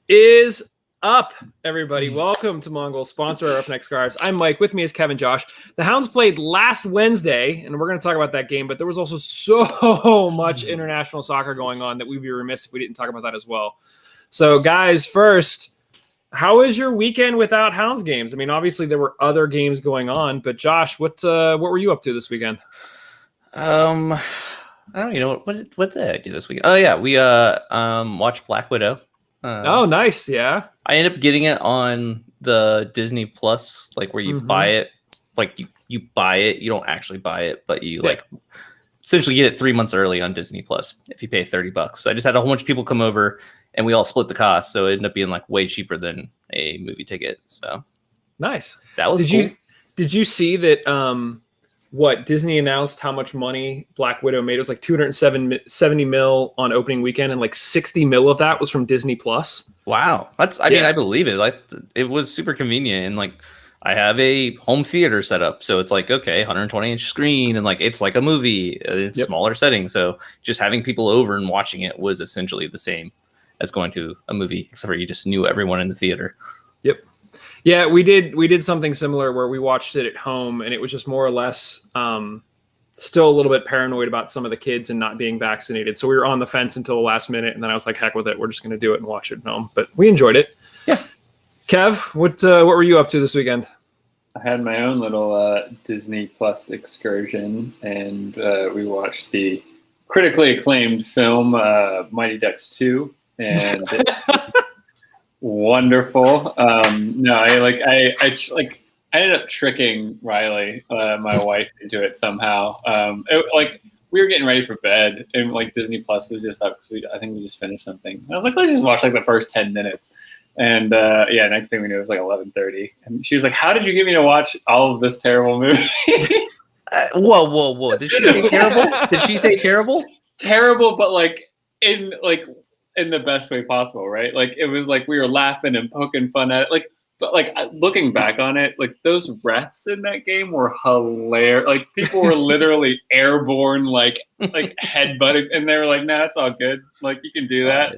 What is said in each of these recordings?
Is up, everybody. Welcome to Mongol, sponsor our Up Next Scarves. I'm Mike. With me is Kevin, Josh. The Hounds played last Wednesday, and we're going to talk about that game, but there was also so much international soccer going on that we'd be remiss if we didn't talk about that as well. So, guys, first, how was your weekend without Hounds games? I mean, obviously there were other games going on, but Josh, what were you up to this weekend? I don't know what did I do this weekend? Oh yeah, we watched Black Widow. Oh, nice. Yeah. I ended up getting it on the Disney Plus, like where you buy it, like you buy it, you don't actually buy it, but you like essentially get it 3 months early on Disney Plus if you pay $30. So I just had a whole bunch of people come over and we all split the cost, so it ended up being like way cheaper than a movie ticket. So nice. That was cool. Did you see that what Disney announced how much money Black Widow made? It was like $270 million on opening weekend, and like 60 mil of that was from Disney Plus. Wow. I mean, I believe it. Like, it was super convenient, and like I have a home theater set up, so it's like, okay, 120-inch screen, and like it's like a movie. It's smaller setting, so just having people over and watching it was essentially the same as going to a movie, except for you just knew everyone in the theater. Yep. Yeah, we did something similar where we watched it at home, and it was just more or less still a little bit paranoid about some of the kids and not being vaccinated. So we were on the fence until the last minute, and then I was like, heck with it. We're just going to do it and watch it at home. But we enjoyed it. Yeah. Kev, what were you up to this weekend? I had my own little Disney Plus excursion, and we watched the critically acclaimed film Mighty Ducks 2, and wonderful. No, I ended up tricking Riley, my wife, into it somehow. We were getting ready for bed, and like Disney Plus was just up because I think we just finished something. And I was like, let's just watch like the first 10 minutes. And next thing we knew, it was like 11:30, and she was like, "How did you get me to watch all of this terrible movie?" Whoa! Did she say terrible? Did she say terrible? Terrible, but in the best way possible, right? Like, it was like we were laughing and poking fun at it. But looking back on it, like those refs in that game were hilarious. Like, people were literally airborne, like headbutting, and they were like, "Nah, it's all good. Like, you can do that."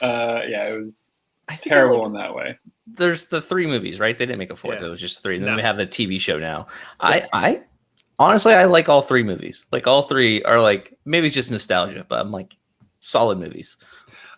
It was terrible in that way. There's the 3 movies, right? They didn't make a 4th. It was just 3. And then we have the TV show now. I honestly, I like all 3 movies. Like, all 3 are like, maybe it's just nostalgia, but I'm like, solid movies.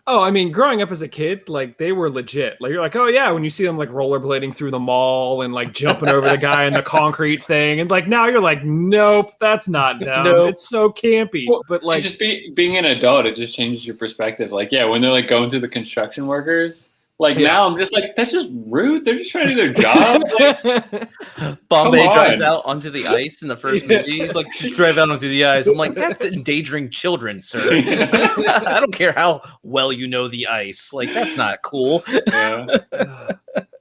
Oh, I mean, growing up as a kid, like, they were legit. Like, you're like, oh yeah, when you see them like rollerblading through the mall and like jumping over the guy in the concrete thing, and like now you're like, nope, that's not dumb. Nope. It's so campy. Well, but like, just being an adult, it just changes your perspective. Like, yeah, when they're like going through the construction workers. Like, now I'm just like, that's just rude. They're just trying to do their job. Bombay drives out onto the ice in the first movie. He's like, just drive out onto the ice. I'm like, that's endangering children, sir. I don't care how well you know the ice. Like, that's not cool. Yeah.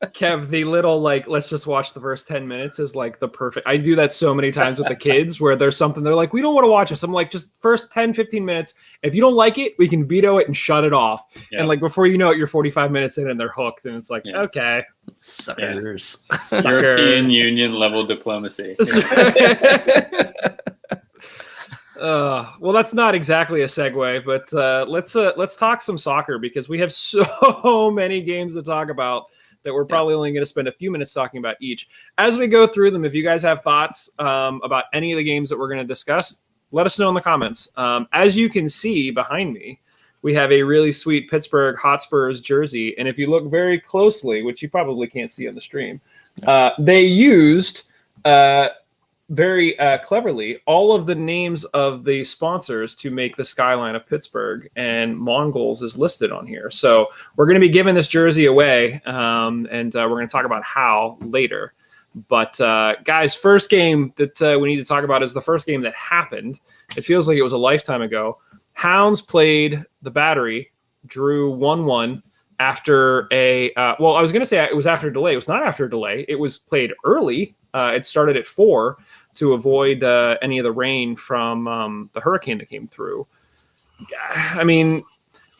Kev, the little, like, let's just watch the first 10 minutes is like the perfect. I do that so many times with the kids where there's something they're like, we don't want to watch this. I'm like, just first 10, 15 minutes. If you don't like it, we can veto it and shut it off. Yeah. And like, before you know it, you're 45 minutes in and they're hooked. And it's like, okay. Suckers. European Union level diplomacy. Well, that's not exactly a segue, but let's talk some soccer, because we have so many games to talk about that we're probably only going to spend a few minutes talking about each. As we go through them, if you guys have thoughts about any of the games that we're going to discuss, let us know in the comments. As you can see behind me, we have a really sweet Pittsburgh Hotspurs jersey. And if you look very closely, which you probably can't see on the stream, they used very cleverly all of the names of the sponsors to make the skyline of Pittsburgh, and Mongols is listed on here. So we're going to be giving this jersey away, and we're going to talk about how later. But guys, first game that we need to talk about is the first game that happened. It feels like it was a lifetime ago. Hounds played the Battery, drew 1-1 after I was going to say it was after a delay. It was not after a delay. It was played early. It started at 4 to avoid any of the rain from the hurricane that came through. I mean,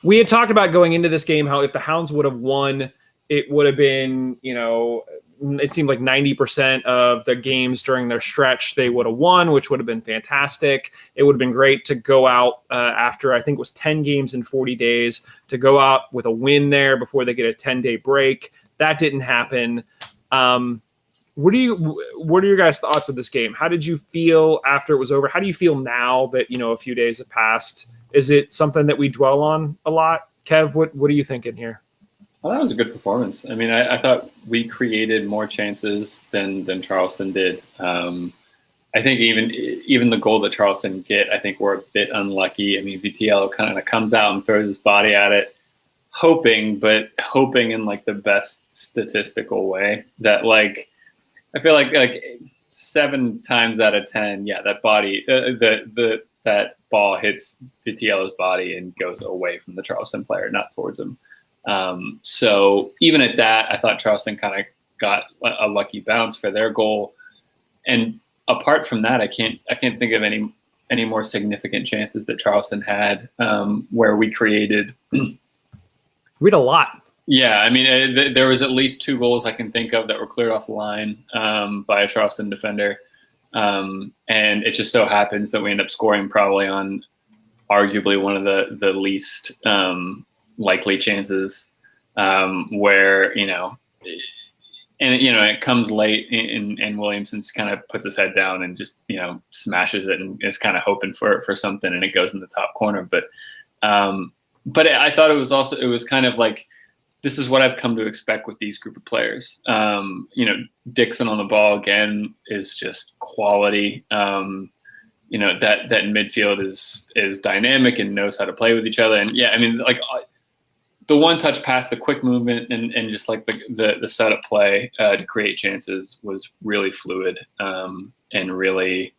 we had talked about going into this game how if the Hounds would have won, it would have been, it seemed like 90% of the games during their stretch they would have won, which would have been fantastic. It would have been great to go out after, I think it was 10 games in 40 days, to go out with a win there before they get a 10-day break. That didn't happen. What are your guys' thoughts of this game? How did you feel after it was over? How do you feel now that, a few days have passed? Is it something that we dwell on a lot? Kev, what are you thinking here? Well, that was a good performance. I mean, I thought we created more chances than Charleston did. I think even the goal that Charleston get, I think we're a bit unlucky. I mean, VTL kind of comes out and throws his body at it, hoping in like the best statistical way that like, I feel like 7 times out of 10, yeah, that body, that ball hits Vitiello's body and goes away from the Charleston player, not towards him. So even at that, I thought Charleston kind of got a lucky bounce for their goal. And apart from that, I can't think of any more significant chances that Charleston had where we created. We had a lot. Yeah, I mean, there was at least 2 goals I can think of that were cleared off the line by a Charleston defender. And it just so happens that we end up scoring probably on arguably one of the least likely chances where, it comes late and Williamson's kind of puts his head down and just, smashes it and is kind of hoping for something and it goes in the top corner. But I thought it was kind of like, this is what I've come to expect with these group of players. Dixon on the ball again is just quality. That midfield is dynamic and knows how to play with each other. And yeah, I mean, like the one touch pass, the quick movement, and just like the setup play to create chances was really fluid and really,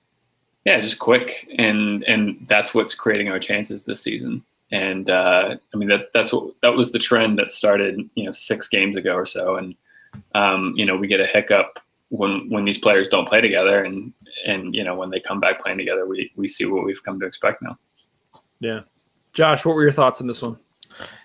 yeah, just quick. And that's what's creating our chances this season. And I mean that was the trend that started 6 games ago or so, and we get a hiccup when these players don't play together, and when they come back playing together, we see what we've come to expect now. Yeah, Josh, what were your thoughts on this one?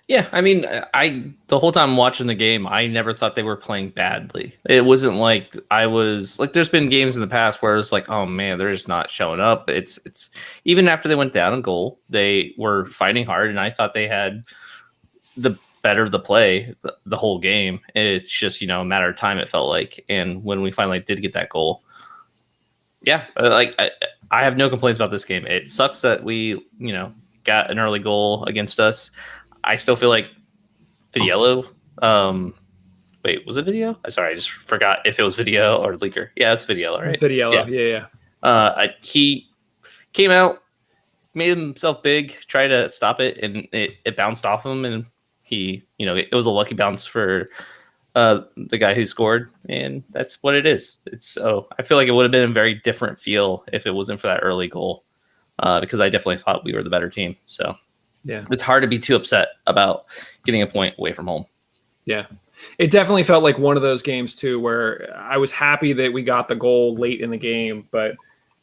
Yeah, I mean, the whole time watching the game, I never thought they were playing badly. It wasn't like I was like, there's been games in the past where it's like, oh man, they're just not showing up. It's even after they went down in goal, they were fighting hard, and I thought they had the better of the play the whole game. It's just a matter of time, it felt like. And when we finally did get that goal, yeah, like I have no complaints about this game. It sucks that we got an early goal against us. I still feel like Vitiello. Wait, was it Video? I'm sorry, I just forgot if it was Video or Leaker. Yeah, it's Vitiello, right? It's Vitiello, yeah. He came out, made himself big, tried to stop it, and it bounced off him, and he, it was a lucky bounce for the guy who scored, and that's what it is. I feel like it would have been a very different feel if it wasn't for that early goal, because I definitely thought we were the better team. So. Yeah, it's hard to be too upset about getting a point away from home. Yeah, it definitely felt like one of those games too, where I was happy that we got the goal late in the game, but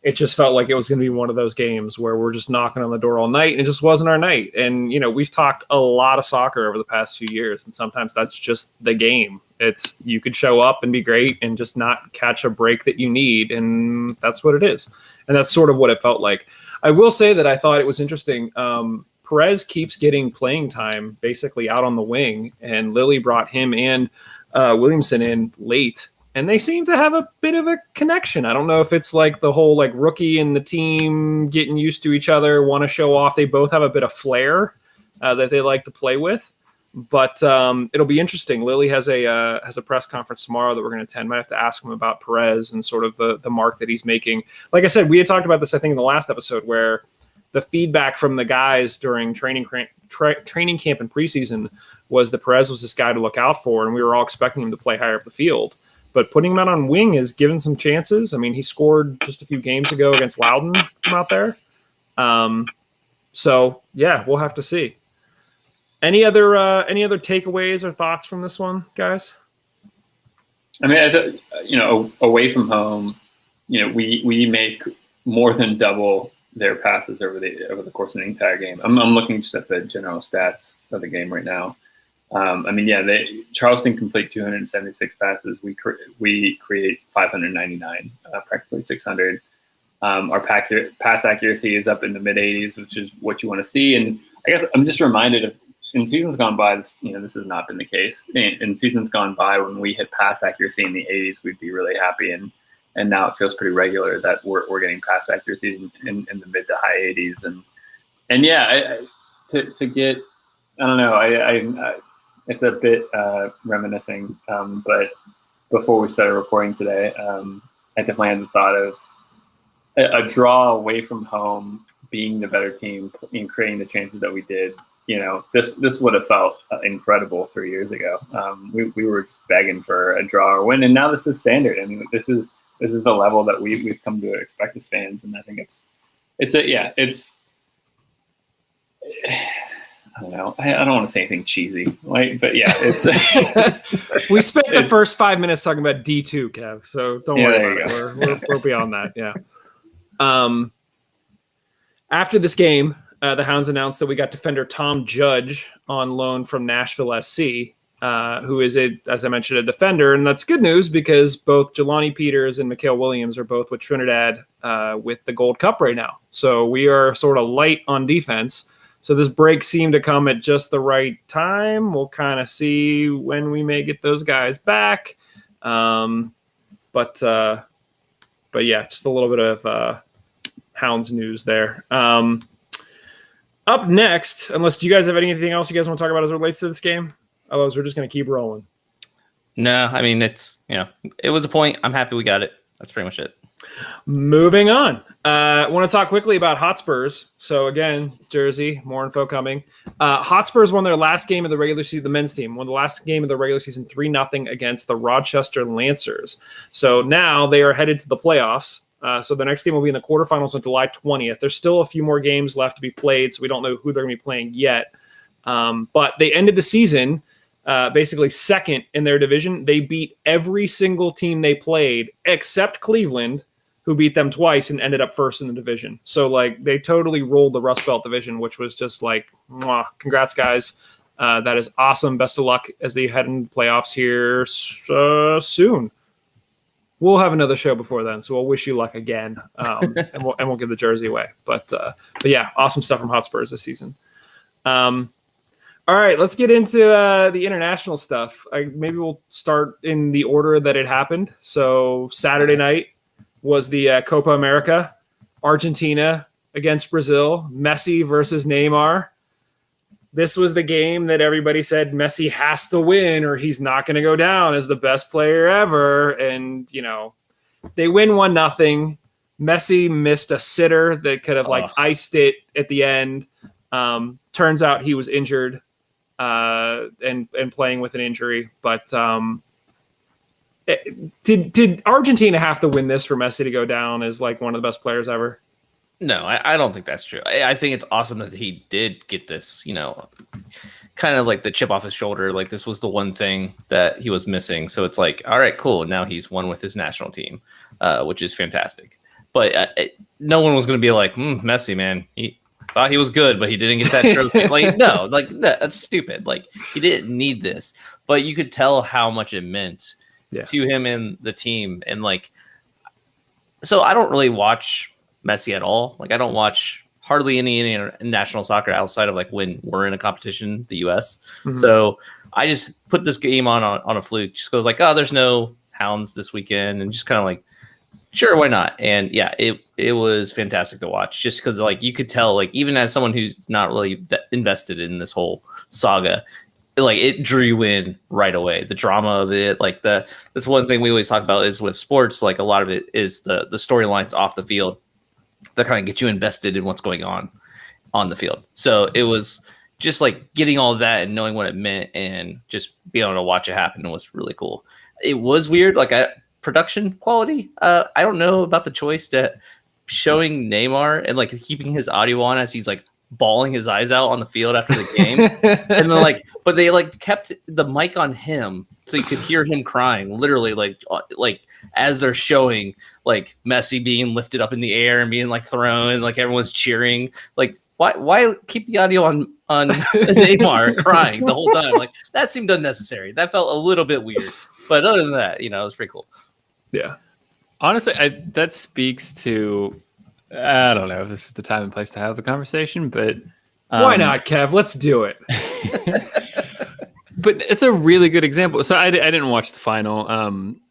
it just felt like it was going to be one of those games where we're just knocking on the door all night, and it just wasn't our night. And we've talked a lot of soccer over the past few years, and sometimes that's just the game. It's you could show up and be great and just not catch a break that you need, and that's what it is. And that's sort of what it felt like. I will say that I thought it was interesting. Perez keeps getting playing time basically out on the wing, and Lily brought him and Williamson in late, and they seem to have a bit of a connection. I don't know if it's like the whole like rookie and the team getting used to each other, want to show off. They both have a bit of flair that they like to play with, but it'll be interesting. Lily has a press conference tomorrow that we're going to attend. Might have to ask him about Perez and sort of the mark that he's making. Like I said, we had talked about this, I think, in the last episode, where the feedback from the guys during training camp and preseason was that Perez was this guy to look out for, and we were all expecting him to play higher up the field. But putting him out on wing has given some chances. I mean, he scored just a few games ago against Loudoun from out there. So yeah, we'll have to see. Any other takeaways or thoughts from this one, guys? I mean, I thought, away from home, we make more than double their passes over the course of the entire game. I'm looking just at the general stats of the game right now. I mean, yeah, Charleston complete 276 passes. We create 599, practically 600. Our pass accuracy is up in the mid 80s, which is what you want to see. And I guess I'm just reminded of in seasons gone by, this has not been the case. In seasons gone by, when we hit pass accuracy in the 80s, we'd be really happy. And now it feels pretty regular that we're getting pass accuracy in the mid to high 80s. And yeah, to get, I don't know, I it's a bit reminiscing. But before we started recording today, I definitely had the thought of a draw away from home, being the better team in creating the chances that we did. This would have felt incredible 3 years ago. We were begging for a draw or win, and now this is standard. I mean, this is the level that we've come to expect as fans, and I think it's I don't know. I don't want to say anything cheesy, but yeah, it's. We spent the first 5 minutes talking about D2, Kev. So don't worry about it. We're beyond that. Yeah. After this game, the Hounds announced that we got defender Tom Judge on loan from Nashville SC, who is, as I mentioned, a defender. And that's good news because both Jelani Peters and Mikhail Williams are both with Trinidad with the Gold Cup right now. So we are sort of light on defense. So this break seemed to come at just the right time. We'll kind of see when we may get those guys back. But yeah, just a little bit of Hounds news there. Up next, unless do you guys have anything else you guys want to talk about as it relates to this game? Otherwise, we're just going to keep rolling. No, I mean, it's, it was a point. I'm happy we got it. That's pretty much it. Moving on. I want to talk quickly about Hotspurs. So again, Jersey, more info coming. Hotspurs won their last game of the regular season, the men's team, won the last game of the regular season 3-0 against the Rochester Lancers. So now they are headed to the playoffs. So the next game will be in the quarterfinals on July 20th. There's still a few more games left to be played, so we don't know who they're going to be playing yet. But they ended the season basically second in their division. They beat every single team they played except Cleveland, who beat them twice and ended up first in the division. So they totally rolled the Rust Belt division, which was just mwah, congrats guys. That is awesome. Best of luck as they head into the playoffs here soon. We'll have another show before then, so we'll wish you luck again, and we'll give the jersey away. But yeah, awesome stuff from Hotspurs this season. All right, let's get into the international stuff. Maybe we'll start in the order that it happened. So Saturday night was the Copa America, Argentina against Brazil, Messi versus Neymar. This was the game that everybody said Messi has to win or he's not going to go down as the best player ever. And, they win 1-0. Messi missed a sitter that could have iced it at the end. Turns out he was injured and playing with an injury. But did Argentina have to win this for Messi to go down as one of the best players ever? No, I don't think that's true. I think it's awesome that he did get this, kind of the chip off his shoulder. This was the one thing that he was missing. So it's all right, cool. Now he's won with his national team, which is fantastic. But no one was going to be Messi, man, he thought he was good, but he didn't get that trophy. No, that's stupid. He didn't need this. But you could tell how much it meant to him and the team. And so I don't really watch Messi at all. I don't watch hardly any national soccer outside of when we're in a competition, the US. Mm-hmm. So I just put this game on a fluke. Just goes there's no Hounds this weekend, and just kind of sure, why not? And yeah, it was fantastic to watch, just because you could tell even as someone who's not really invested in this whole saga, it drew you in right away. The drama of it, that's one thing we always talk about is with sports. A lot of it is the storylines off the field that kind of get you invested in what's going on the field. So it was just getting all of that and knowing what it meant and just being able to watch it happen was really cool. It was weird, production quality. I don't know about the choice to showing Neymar and keeping his audio on as he's bawling his eyes out on the field after the game. And then but they kept the mic on him so you could hear him crying literally as they're showing Messi being lifted up in the air and being thrown and everyone's cheering. why keep the audio on Neymar crying the whole time? Like that seemed unnecessary. That felt a little bit weird. But other than that, it was pretty cool. Yeah. Honestly, that speaks to, I don't know if this is the time and place to have the conversation, but why not, Kev? Let's do it. But it's a really good example. So I didn't watch the final,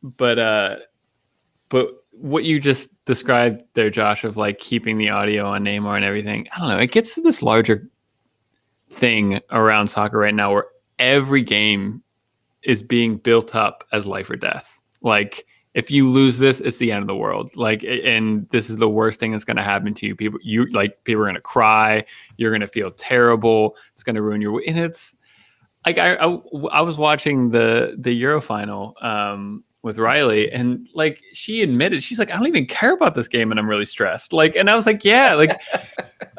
but what you just described there, Josh, of like keeping the audio on Neymar and everything, I don't know. It gets to this larger thing around soccer right now where every game is being built up as life or death. Like if you lose this, it's the end of the world. Like, and this is the worst thing that's going to happen to you. People are going to cry. You're going to feel terrible. It's going to ruin your, and it's like, I was watching the Euro final, with Riley, and like she admitted, she's like, I don't even care about this game and I'm really stressed. Like, and I was like, yeah, like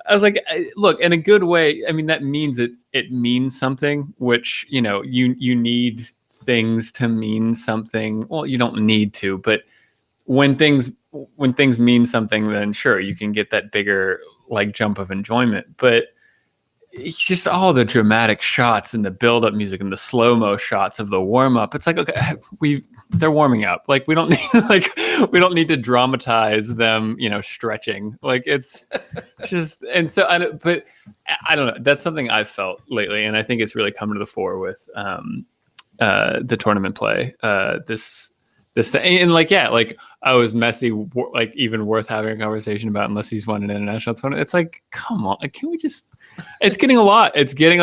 I was like, look, in a good way. I mean, that means it means something, which, you need things to mean something. Well, you don't need to, but when things mean something, then sure, you can get that bigger like jump of enjoyment. But it's just all the dramatic shots and the build-up music and the slow-mo shots of the warm-up. It's like, okay, they're warming up. Like we don't need to dramatize them, stretching. Like it's just, and so but I don't know. That's something I've felt lately, and I think it's really come to the fore with the tournament play. This thing, and like, yeah, like, oh, is Messi like even worth having a conversation about unless he's won an international tournament? It's like, come on, like, can we just? It's getting a lot. It's getting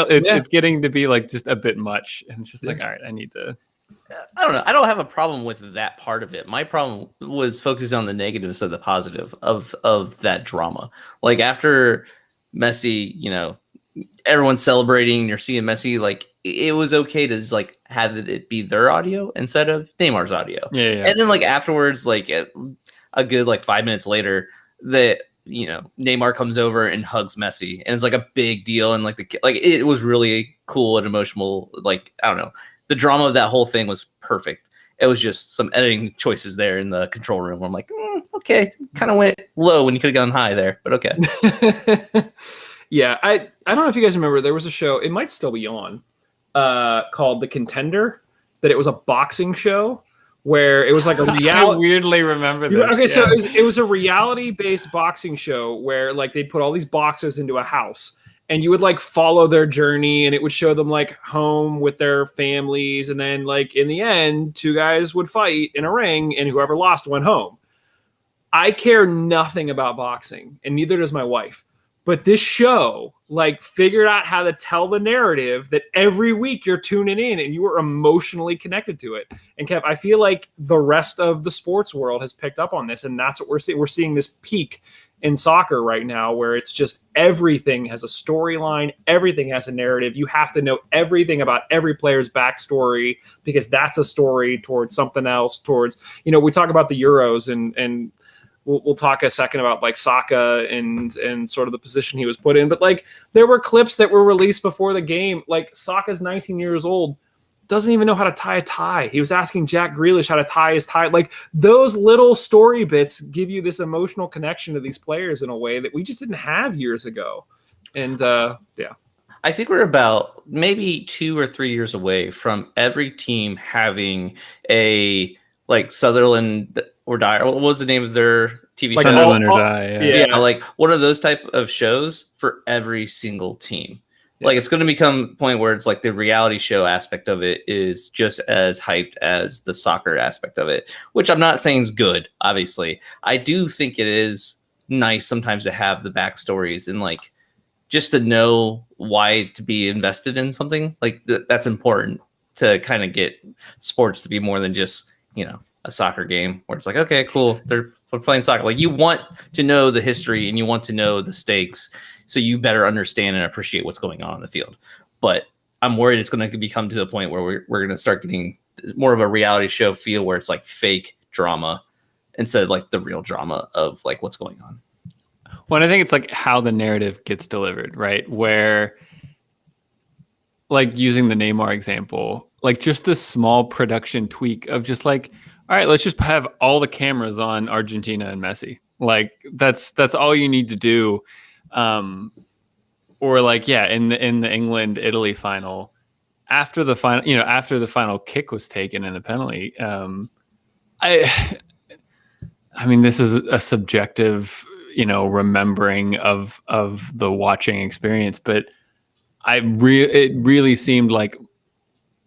to be like just a bit much, and it's just like, all right, I need to. I don't know. I don't have a problem with that part of it. My problem was focused on the negatives of the positive of that drama. Like after Messi, everyone's celebrating. You're seeing Messi. Like it was okay to just like have it be their audio instead of Neymar's audio. Yeah. And then like afterwards, like a good like 5 minutes later, Neymar comes over and hugs Messi, and it's like a big deal. And like it was really cool and emotional. Like, I don't know, the drama of that whole thing was perfect. It was just some editing choices there in the control room where I'm like, okay, kind of went low when you could have gone high there, but okay. Yeah. I don't know if you guys remember, there was a show, it might still be on, called The Contender, that it was a boxing show where it was like a reality. I weirdly remember this. Okay, so it was a reality-based boxing show where like they'd put all these boxers into a house, and you would like follow their journey, and it would show them like home with their families, and then like in the end, two guys would fight in a ring, and whoever lost went home. I care nothing about boxing, and neither does my wife. But this show like figured out how to tell the narrative that every week you're tuning in and you are emotionally connected to it. And Kev, I feel like the rest of the sports world has picked up on this, and that's what we're seeing. We're seeing this peak in soccer right now where it's just everything has a storyline, everything has a narrative. You have to know everything about every player's backstory because that's a story towards something else, towards, we talk about the Euros and we'll talk a second about like Saka and sort of the position he was put in. But like there were clips that were released before the game. Like Saka's 19 years old, doesn't even know how to tie a tie. He was asking Jack Grealish how to tie his tie. Like those little story bits give you this emotional connection to these players in a way that we just didn't have years ago. And yeah. I think we're about maybe 2 or 3 years away from every team having a like Sutherland or Die. What was the name of their TV show? Sutherland or Die. Yeah, like one of those type of shows for every single team. Yeah. Like it's going to become a point where it's like the reality show aspect of it is just as hyped as the soccer aspect of it, which I'm not saying is good. Obviously, I do think it is nice sometimes to have the backstories and like just to know why to be invested in something like that's important to kind of get sports to be more than just a soccer game where it's like, okay, cool, they're playing soccer. Like you want to know the history and you want to know the stakes so you better understand and appreciate what's going on in the field. But I'm worried it's going to become to the point where we're going to start getting more of a reality show feel where it's like fake drama instead of like the real drama of like what's going on. Well, I think it's like how the narrative gets delivered, right? Where like using the Neymar example, like just this small production tweak of just like, all right, let's just have all the cameras on Argentina and Messi. Like that's all you need to do. or like, yeah, in the England Italy final, after the final kick was taken in the penalty, I mean, this is a subjective, remembering of the watching experience, but it really seemed like,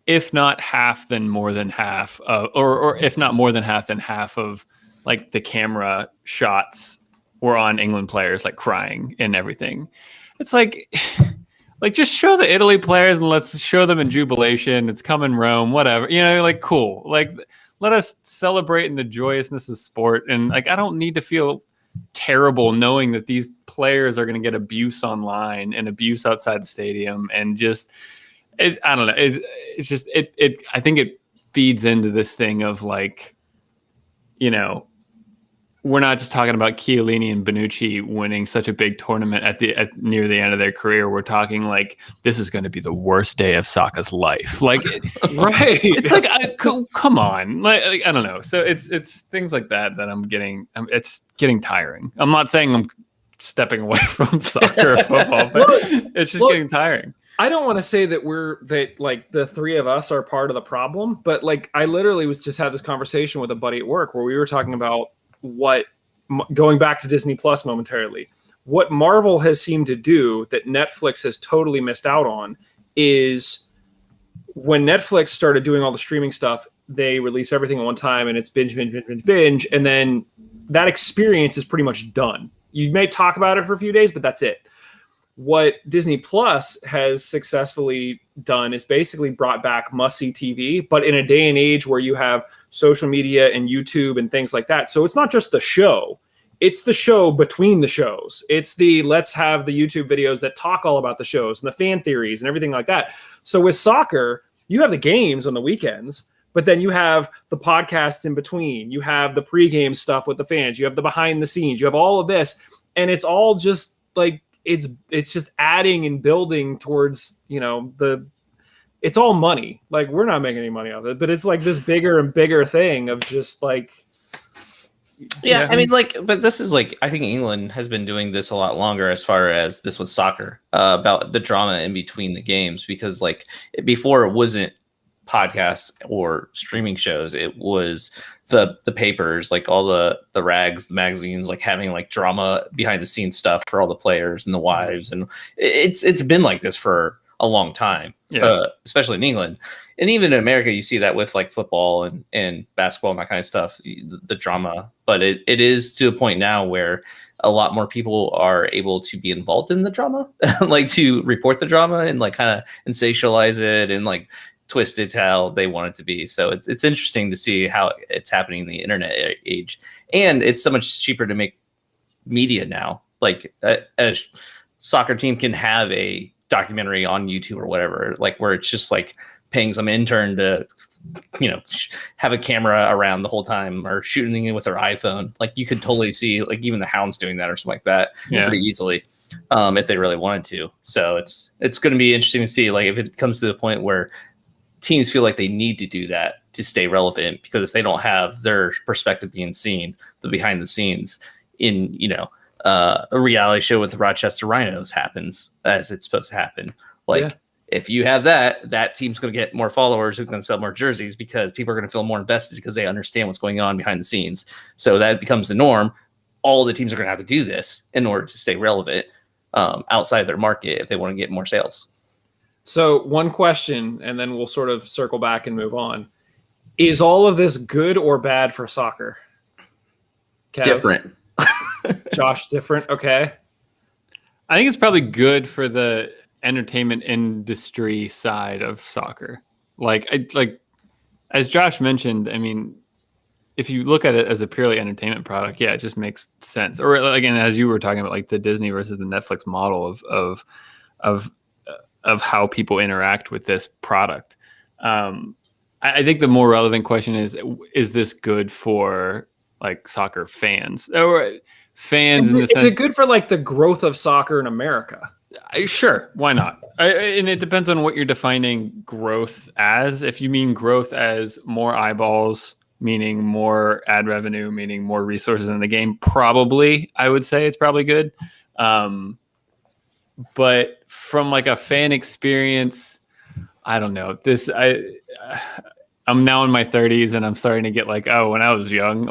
if not half, then more than half, or if not more than half, then half of like the camera shots were on England players like crying and everything. It's like just show the Italy players and let's show them in jubilation. It's coming Rome, whatever. Like cool. Like let us celebrate in the joyousness of sport. And like I don't need to feel terrible knowing that these players are going to get abuse online and abuse outside the stadium, and just I don't know. It's just I think it feeds into this thing of like, we're not just talking about Chiellini and Bonucci winning such a big tournament near the end of their career. We're talking like this is going to be the worst day of Saka's life. Like, right? It's like, come on, like I don't know. So it's things like that I'm getting. It's getting tiring. I'm not saying I'm stepping away from soccer or football, but it's just getting tiring. I don't want to say that like the three of us are part of the problem, but like I literally just had this conversation with a buddy at work where we were talking about going back to Disney Plus momentarily, what Marvel has seemed to do that Netflix has totally missed out on is when Netflix started doing all the streaming stuff, they release everything at one time and it's binge, and then that experience is pretty much done. You may talk about it for a few days, but that's it. What Disney Plus has successfully done is basically brought back must-see TV, but in a day and age where you have social media and YouTube and things like that. So it's not just the show. It's the show between the shows. It's let's have the YouTube videos that talk all about the shows and the fan theories and everything like that. So with soccer, you have the games on the weekends, but then you have the podcasts in between. You have the pregame stuff with the fans. You have the behind the scenes. You have all of this. And it's all just like, it's just adding and building towards, it's all money. Like we're not making any money off it, but it's like this bigger and bigger thing of just like, yeah. I mean, like, but this is like, I think England has been doing this a lot longer as far as this with soccer, about the drama in between the games, because like before it wasn't podcasts or streaming shows, it was the papers, like all the rags, the magazines, like having like drama behind the scenes stuff for all the players and the wives, and it's been like this for a long time, especially in England. And even in America you see that with like football and basketball and that kind of stuff, the drama. But it is to a point now where a lot more people are able to be involved in the drama like to report the drama and like kind of sensationalize it and like twist it how they want it to be. So it's interesting to see how it's happening in the internet age, and it's so much cheaper to make media now. Like a soccer team can have a documentary on YouTube or whatever, like where it's just like paying some intern to have a camera around the whole time or shooting it with their iPhone. Like you could totally see like even the Hounds doing that or something like that pretty easily, if they really wanted to. So it's going to be interesting to see like if it comes to the point where teams feel like they need to do that to stay relevant, because if they don't have their perspective being seen, the behind the scenes in, a reality show with the Rochester Rhinos happens as it's supposed to happen. Like if you have that team's going to get more followers, who's going to sell more jerseys because people are going to feel more invested because they understand what's going on behind the scenes. So that becomes the norm. All the teams are going to have to do this in order to stay relevant outside their market if they want to get more sales. So one question, and then we'll sort of circle back and move on. Is all of this good or bad for soccer? Kev? Different. Josh, different. Okay. I think it's probably good for the entertainment industry side of soccer. Like as Josh mentioned, I mean, if you look at it as a purely entertainment product, it just makes sense. Or again, as you were talking about, like the Disney versus the Netflix model of how people interact with this product. I think the more relevant question is this good for like soccer fans or fans? Is it good for like the growth of soccer in America? Sure, why not? And it depends on what you're defining growth as. If you mean growth as more eyeballs, meaning more ad revenue, meaning more resources in the game, probably I would say it's probably good. but from like a fan experience, I don't know. I'm now in my 30s and I'm starting to get like, oh, when I was young,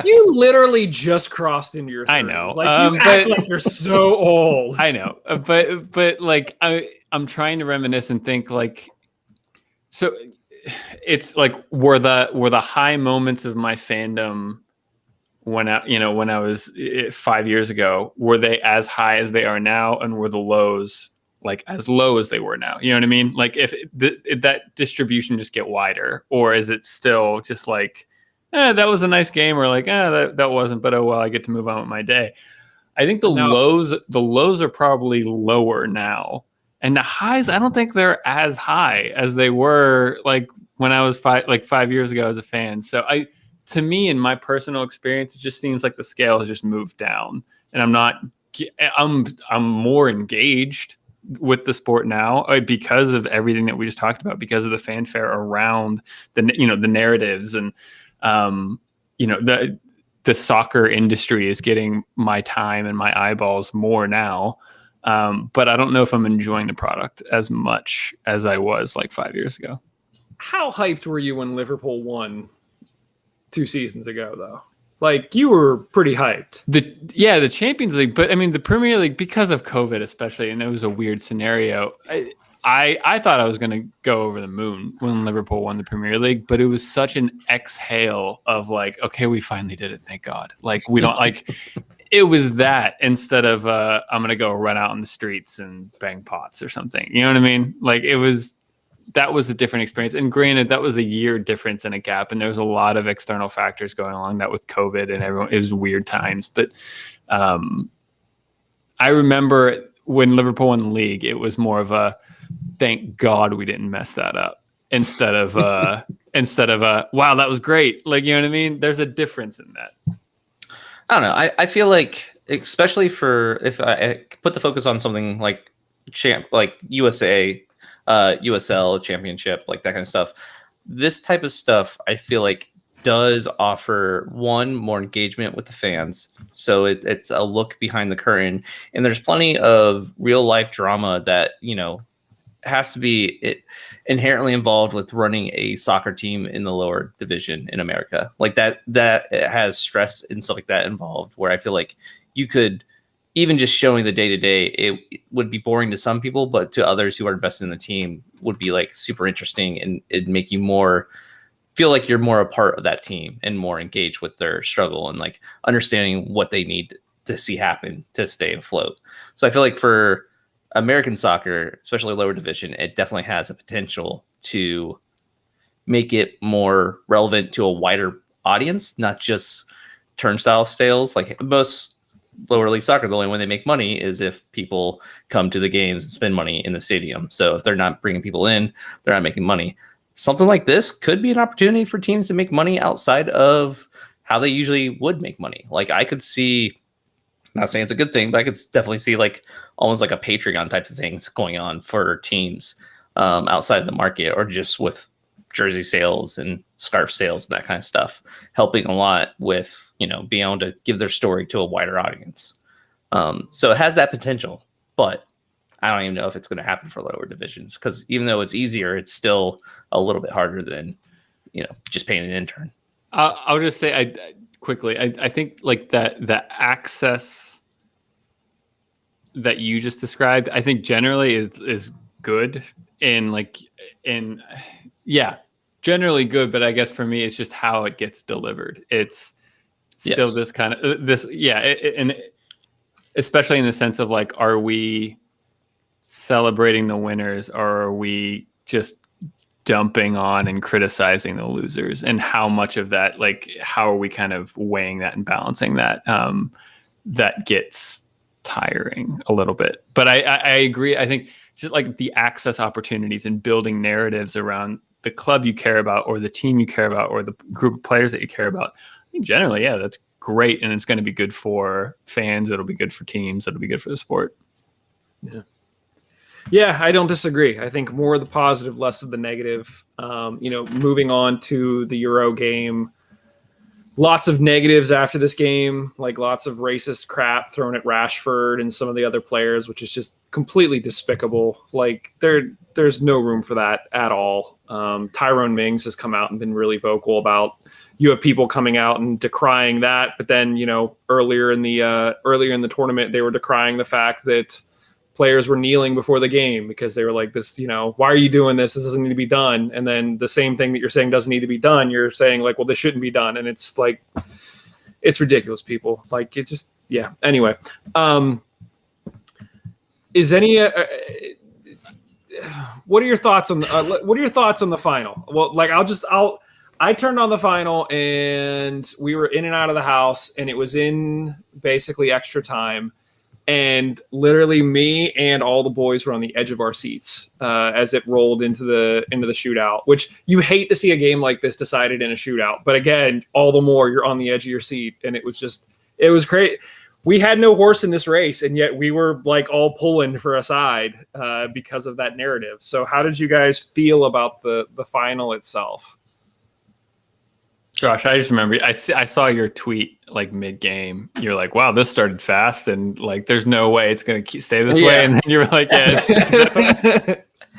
You literally just crossed into your 30s. I know. Like you act like you're so old. I know, but like I'm trying to reminisce and think like, so it's like were the high moments of my fandom when I was 5 years ago, were they as high as they are now, and were the lows like as low as they were now? You know what I mean? Like if that distribution just get wider, or is it still just like, that was a nice game, or like, that wasn't, but oh well, I get to move on with my day. I think the lows are probably lower now, and the highs, I don't think they're as high as they were like when I was 5 years ago as a fan. So to me, in my personal experience, it just seems like the scale has just moved down, and I'm more engaged with the sport now because of everything that we just talked about, because of the fanfare around the narratives, and the soccer industry is getting my time and my eyeballs more now. But I don't know if I'm enjoying the product as much as I was like 5 years ago. How hyped were you when Liverpool won 2 seasons ago, though? Like, you were pretty hyped. The Champions League, but I mean the Premier League, because of COVID especially, and it was a weird scenario. I thought I was going to go over the moon when Liverpool won the Premier League, but it was such an exhale of like, okay, we finally did it, thank God. Like, we don't like. It was that instead of I'm going to go run out in the streets and bang pots or something. You know what I mean? Like, that was a different experience. And granted, that was a year difference and a gap, and there was a lot of external factors going along that with COVID and everyone. It was weird times, but I remember when Liverpool won the league, it was more of a thank God we didn't mess that up instead of wow, that was great. Like, you know what I mean? There's a difference in that. I don't know. I feel like, especially if I put the focus on something like USA, USL championship, like that kind of stuff, this type of stuff I feel like does offer more engagement with the fans. So it's a look behind the curtain, and there's plenty of real life drama that, has to be inherently involved with running a soccer team in the lower division in America. Like that it has stress and stuff like that involved, where I feel like you could, even just showing the day-to-day, it would be boring to some people, but to others who are invested in the team would be like super interesting, and it'd make you feel like you're more a part of that team and more engaged with their struggle and like understanding what they need to see happen to stay afloat. So I feel like for American soccer, especially lower division, it definitely has a potential to make it more relevant to a wider audience, not just turnstile sales. Like most lower league soccer, the only way they make money is if people come to the games and spend money in the stadium. So if they're not bringing people in, they're not making money. Something like this could be an opportunity for teams to make money outside of how they usually would make money. Like I could see, not saying it's a good thing, but I could definitely see like almost like a Patreon type of things going on for teams outside the market, or just with jersey sales and scarf sales and that kind of stuff, helping a lot with, being able to give their story to a wider audience. So it has that potential, but I don't even know if it's going to happen for lower divisions, because even though it's easier, it's still a little bit harder than, just paying an intern. I'll just say I think like that the access that you just described, I think generally is good, generally good. But I guess for me, it's just how it gets delivered. It's still this kind of and especially in the sense of like, are we celebrating the winners, or are we just dumping on and criticizing the losers? And how much of that, like, how are we kind of weighing that and balancing that? That gets tiring a little bit. But I agree. I think just like the access opportunities and building narratives around the club you care about, or the team you care about, or the group of players that you care about, I think generally, that's great. And it's going to be good for fans. It'll be good for teams. It'll be good for the sport. Yeah, I don't disagree. I think more of the positive, less of the negative. Moving on to the Euro game, lots of negatives after this game, like lots of racist crap thrown at Rashford and some of the other players, which is just completely despicable. Like there's no room for that at all. Tyrone Mings has come out and been really vocal about. You have people coming out and decrying that, but then earlier in the tournament they were decrying the fact that players were kneeling before the game because they were like, this, why are you doing this? This doesn't need to be done. And then the same thing that you're saying doesn't need to be done, you're saying like, well, this shouldn't be done. And it's like, it's ridiculous, people. Like, it just, yeah. Anyway, what are your thoughts on the final? Well, like I turned on the final and we were in and out of the house and it was in basically extra time. And literally me and all the boys were on the edge of our seats as it rolled into the shootout, which you hate to see a game like this decided in a shootout. But again, all the more you're on the edge of your seat. And it was great. We had no horse in this race, and yet we were like all pulling for a side because of that narrative. So how did you guys feel about the final itself? Josh, I just remember I saw your tweet like mid-game. You're like, "Wow, this started fast, and like, there's no way it's going to stay this way." And then you were like, "Yeah."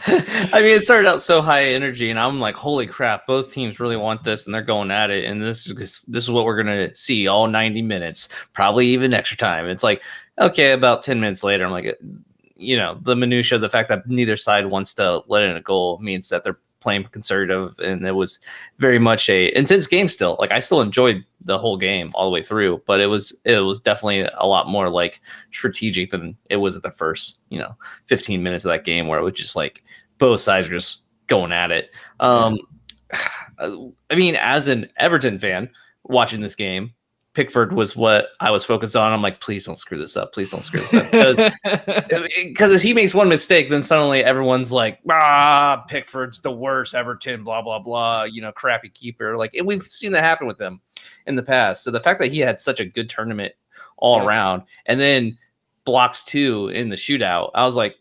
I mean, it started out so high energy, and I'm like, "Holy crap! Both teams really want this, and they're going at it. And this is what we're going to see all 90 minutes, probably even extra time." It's like, okay, about 10 minutes later, I'm like, the minutia, the fact that neither side wants to let in a goal means that they're playing conservative, and it was very much a intense game still. Like, I still enjoyed the whole game all the way through, but it was definitely a lot more like strategic than it was at the first 15 minutes of that game, where it was just like both sides were just going at it. I mean, as an Everton fan watching this game, Pickford was what I was focused on. I'm like, please don't screw this up. Please don't screw this up. Because if he makes one mistake, then suddenly everyone's like, Pickford's the worst, Everton, blah, blah, blah, crappy keeper. Like, we've seen that happen with him in the past. So the fact that he had such a good tournament all around and then blocks 2 in the shootout, I was like,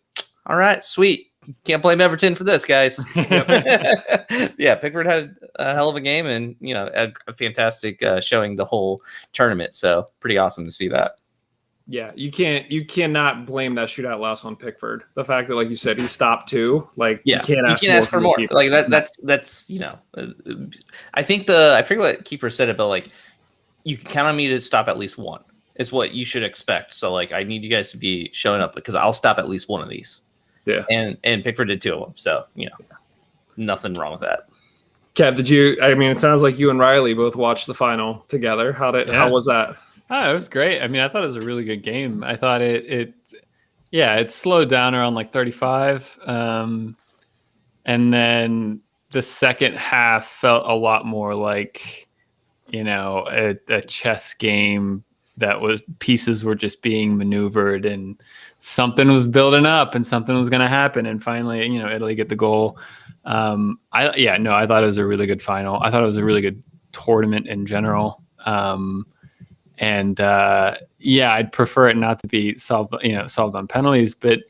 all right, sweet. Can't blame Everton for this, guys. Yeah, Pickford had a hell of a game and, a fantastic showing the whole tournament. So pretty awesome to see that. Yeah, you cannot blame that shootout loss on Pickford. The fact that, like you said, he stopped 2, like, you can't ask for more. Like that's I think I forget what keeper said about, like, you can count on me to stop at least 1 is what you should expect. So, like, I need you guys to be showing up because I'll stop at least 1 of these. Yeah, and Pickford did 2 of them, so nothing wrong with that. Kev, did you? I mean, it sounds like you and Riley both watched the final together. How was that? Oh, it was great. I mean, I thought it was a really good game. I thought it slowed down around like 35, and then the second half felt a lot more like a chess game. That was pieces were just being maneuvered and something was building up and something was going to happen. And finally, Italy get the goal. I thought it was a really good final. I thought it was a really good tournament in general. I'd prefer it not to be solved on penalties, but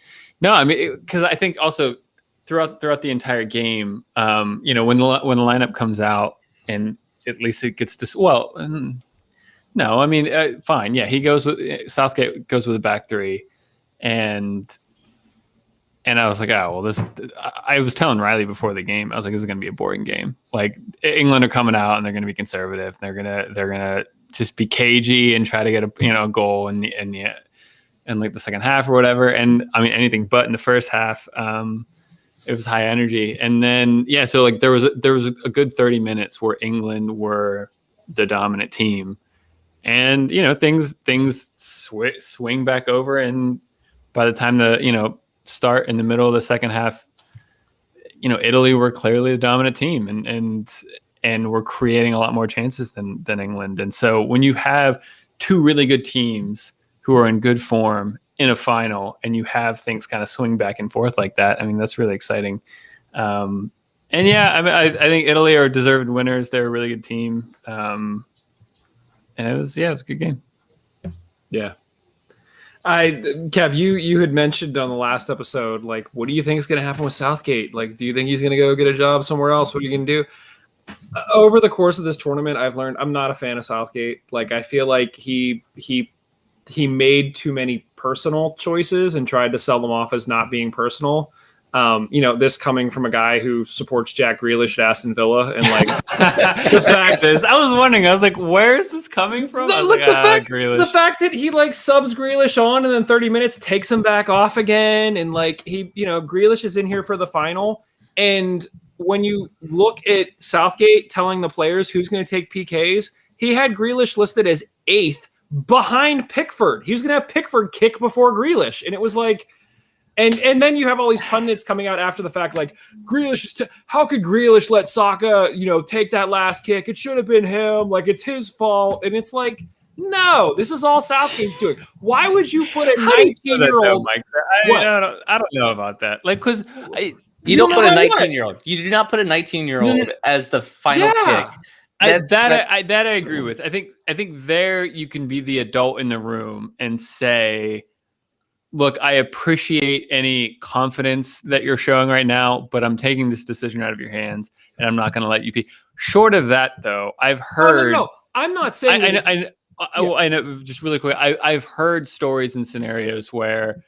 no, I mean, because I think also throughout the entire game, when the lineup comes out and at least it gets to, no, I mean, fine. Yeah, Southgate goes with a back 3, and I was like, oh, well, I was telling Riley before the game, I was like, this is going to be a boring game. Like, England are coming out and they're going to be conservative. They're gonna just be cagey and try to get a goal in like the second half or whatever. And I mean, anything but in the first half. It was high energy, and then so like there was a good 30 minutes where England were the dominant team. And things swing back over, and by the time the start in the middle of the second half, Italy were clearly the dominant team, and were creating a lot more chances than England. And so when you have 2 really good teams who are in good form in a final, and you have things kind of swing back and forth like that, I mean, that's really exciting. I think Italy are deserved winners. They're a really good team. And it was a good game. Yeah. Kev, you had mentioned on the last episode, like, what do you think is going to happen with Southgate? Like, do you think he's going to go get a job somewhere else? What are you going to do? over the course of this tournament, I've learned I'm not a fan of Southgate. Like, I feel like he made too many personal choices and tried to sell them off as not being personal. This coming from a guy who supports Jack Grealish at Aston Villa, and like the fact is, I was wondering, I was like, where is this coming from? The fact that he like subs Grealish on and then 30 minutes takes him back off again, and like Grealish is in here for the final, and when you look at Southgate telling the players who's going to take PKs, he had Grealish listed as 8th behind Pickford. He was going to have Pickford kick before Grealish, and it was like. And then you have all these pundits coming out after the fact, like Grealish how could Grealish let Saka, take that last kick? It should have been him. Like, it's his fault. And it's like, no, this is all Southgate's doing. Why would you put a 19-year-old? I don't know about that. Like, because you don't put a 19-year-old. You do not put a 19-year-old as the final pick. I agree with. I think there you can be the adult in the room and say, look, I appreciate any confidence that you're showing right now, but I'm taking this decision out of your hands, and I'm not going to let you be. Short of that, though, I've heard. No. I'm not saying. I know. Just really quick, I've heard stories and scenarios where,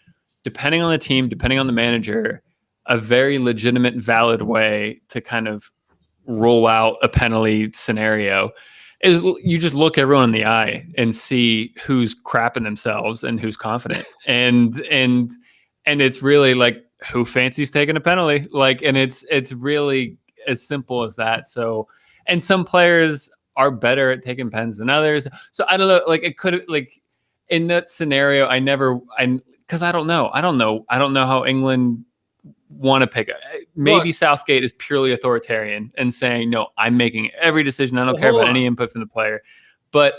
depending on the team, depending on the manager, a very legitimate, valid way to kind of roll out a penalty scenario is you just look everyone in the eye and see who's crapping themselves and who's confident. And it's really like, who fancies taking a penalty? Like, and it's really as simple as that. So, and some players are better at taking pens than others. So I don't know, like it could, like in that scenario, cause I don't know how England want to pick it. Maybe Southgate is purely authoritarian and saying, no, I'm making every decision. I don't care about any input from the player. But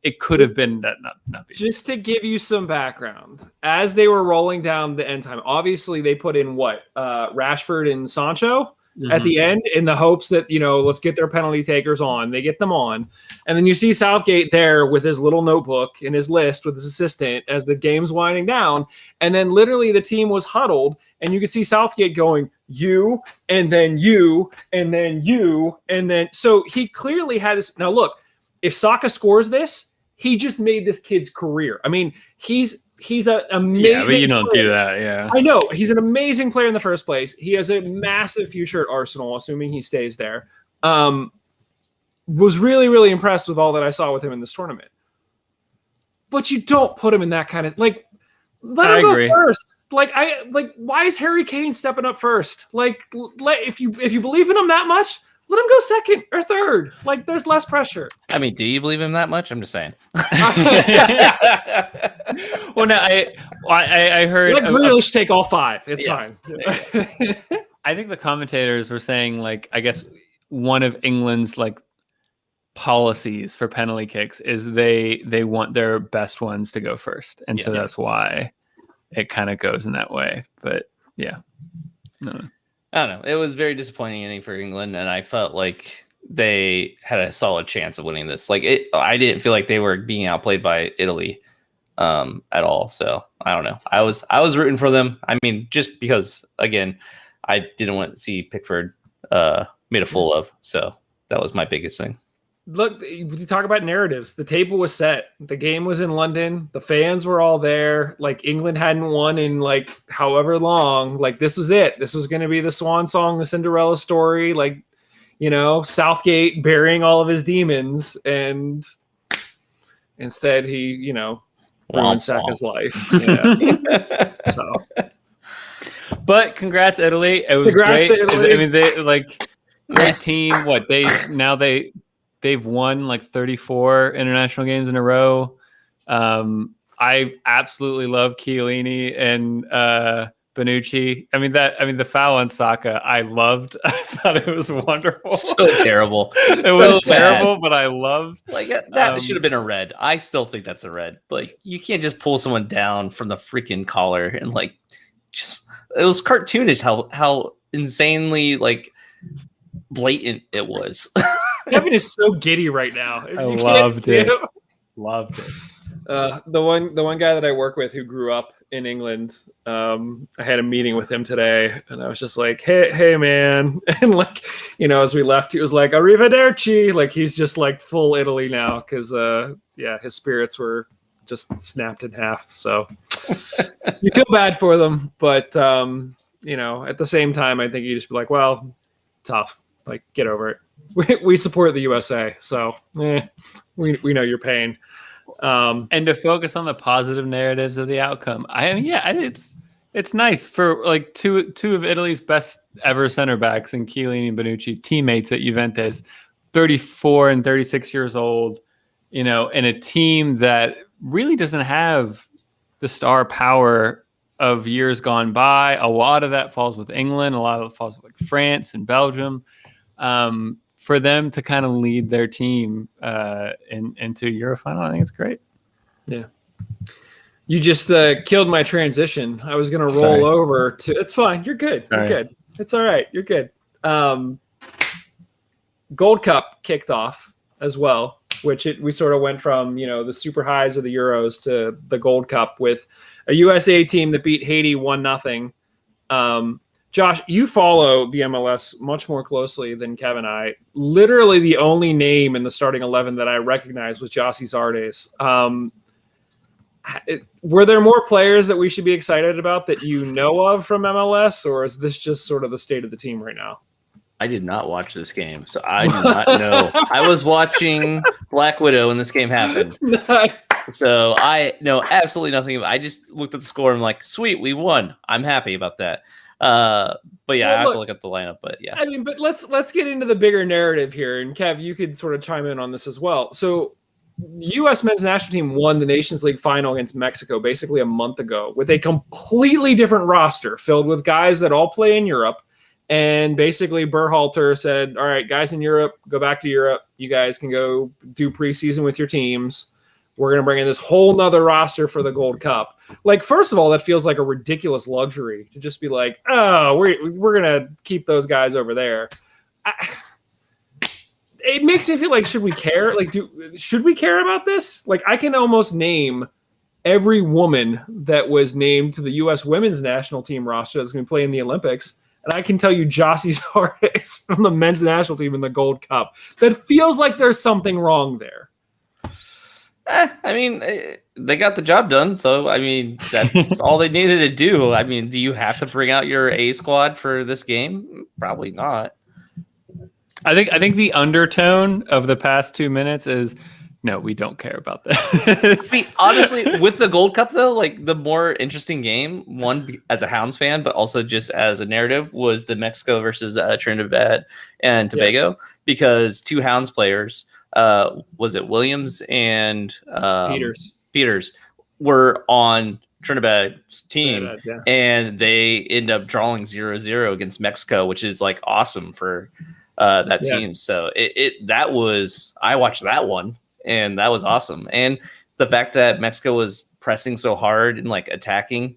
it could have been that not be. Just to give you some background, as they were rolling down the end time, obviously they put in Rashford and Sancho at the end in the hopes that, let's get their penalty takers on. They get them on. And then you see Southgate there with his little notebook and his list with his assistant as the game's winding down. And then literally the team was huddled, and you could see Southgate going, you, and then you, and then you, and then. So he clearly had this. Now look, if Saka scores this, he just made this kid's career. I mean, he's an amazing. Yeah, but you don't do that. Yeah, I know he's an amazing player in the first place. He has a massive future at Arsenal, assuming he stays there. Was really, really impressed with all that I saw with him in this tournament. But you don't put him in that kind of let him go first. Why is Harry Kane stepping up first? If you believe in him that much, let him go second or third. Like, there's less pressure. I mean, do you believe him that much? I'm just saying. Well, no, I heard. Let Grealish take all 5. It's fine. I think the commentators were saying, like, I guess one of England's like policies for penalty kicks is they want their best ones to go first, and so that's why it kind of goes in that way. But yeah, no. I don't know. It was very disappointing inning for England, and I felt like they had a solid chance of winning this. I didn't feel like they were being outplayed by Italy at all. So I don't know. I was rooting for them. I mean, just because, again, I didn't want to see Pickford made a fool of. So that was my biggest thing. Look, you talk about narratives. The table was set. The game was in London. The fans were all there. Like, England hadn't won in however long. Like, this was it. This was going to be the swan song, the Cinderella story. Like, Southgate burying all of his demons, and instead he, ruined Saka's life. Yeah. So, but congrats, Italy. It was great. To Italy. I mean, they great team. They've won 34 international games in a row. I absolutely love Chiellini and Bonucci. I mean, the foul on Saka, I loved. I thought it was wonderful. So terrible. It was terrible, but I loved. That should have been a red. I still think that's a red. You can't just pull someone down from the freaking collar and just. It was cartoonish how insanely blatant it was. Kevin is so giddy right now. I loved it. Loved it. The one guy that I work with who grew up in England, I had a meeting with him today, and I was just like, hey man, and like, as we left, he was like, arrivederci, like he's just like full Italy now because his spirits were just snapped in half. So you feel bad for them, but at the same time, I think you just be like, well, tough, like get over it. We support the USA, so we know your pain. And to focus on the positive narratives of the outcome. It's nice for like two of Italy's best ever center backs in Chiellini and Bonucci, teammates at Juventus, 34 and 36 years old, in a team that really doesn't have the star power of years gone by. A lot of that falls with England, a lot of it falls with like France and Belgium. For them to kind of lead their team into Euro final, I think it's great. Yeah. You just killed my transition. I was going to roll over to. It's fine. You're good. Sorry. You're good. It's all right. You're good. Gold Cup kicked off as well, which we sort of went from the super highs of the Euros to the Gold Cup with a USA team that beat Haiti 1-0. Josh, you follow the MLS much more closely than Kevin and I. Literally the only name in the starting 11 that I recognized was Jossie Zardes. Were there more players that we should be excited about that you know of from MLS, or is this just sort of the state of the team right now? I did not watch this game, so I do not know. I was watching Black Widow when this game happened. Nice. So I know absolutely nothing about it. I just looked at the score and I'm like, sweet, we won. I'm happy about that. But yeah, I have to look at the lineup, but yeah. I mean, but let's get into the bigger narrative here. And Kev, you could sort of chime in on this as well. So the U.S. men's national team won the Nations League final against Mexico basically a month ago with a completely different roster filled with guys that all play in Europe. And basically Berhalter said, all right, guys in Europe, go back to Europe. You guys can go do preseason with your teams. We're going to bring in this whole nother roster for the Gold Cup. Like, first of all, that feels like a ridiculous luxury to just be like, oh, we're going to keep those guys over there. It makes me feel like, should we care? Like, should we care about this? Like, I can almost name every woman that was named to the U.S. women's national team roster that's going to play in the Olympics. And I can tell you Jossie Zardes from the men's national team in the Gold Cup. That feels like there's something wrong there. I mean, they got the job done. So, I mean, that's all they needed to do. I mean, do you have to bring out your A squad for this game? Probably not. I think the undertone of the past 2 minutes is, no, we don't care about this. I mean, honestly, with the Gold Cup, though, like the more interesting game, one as a Hounds fan, but also just as a narrative, was the Mexico versus Trinidad and Tobago, because two Hounds players, was it Williams and Peters were on Trinidad's team, and they end up drawing 0-0 against Mexico, which is like awesome for that team. So I watched that one, and that was awesome. And the fact that Mexico was pressing so hard and like attacking,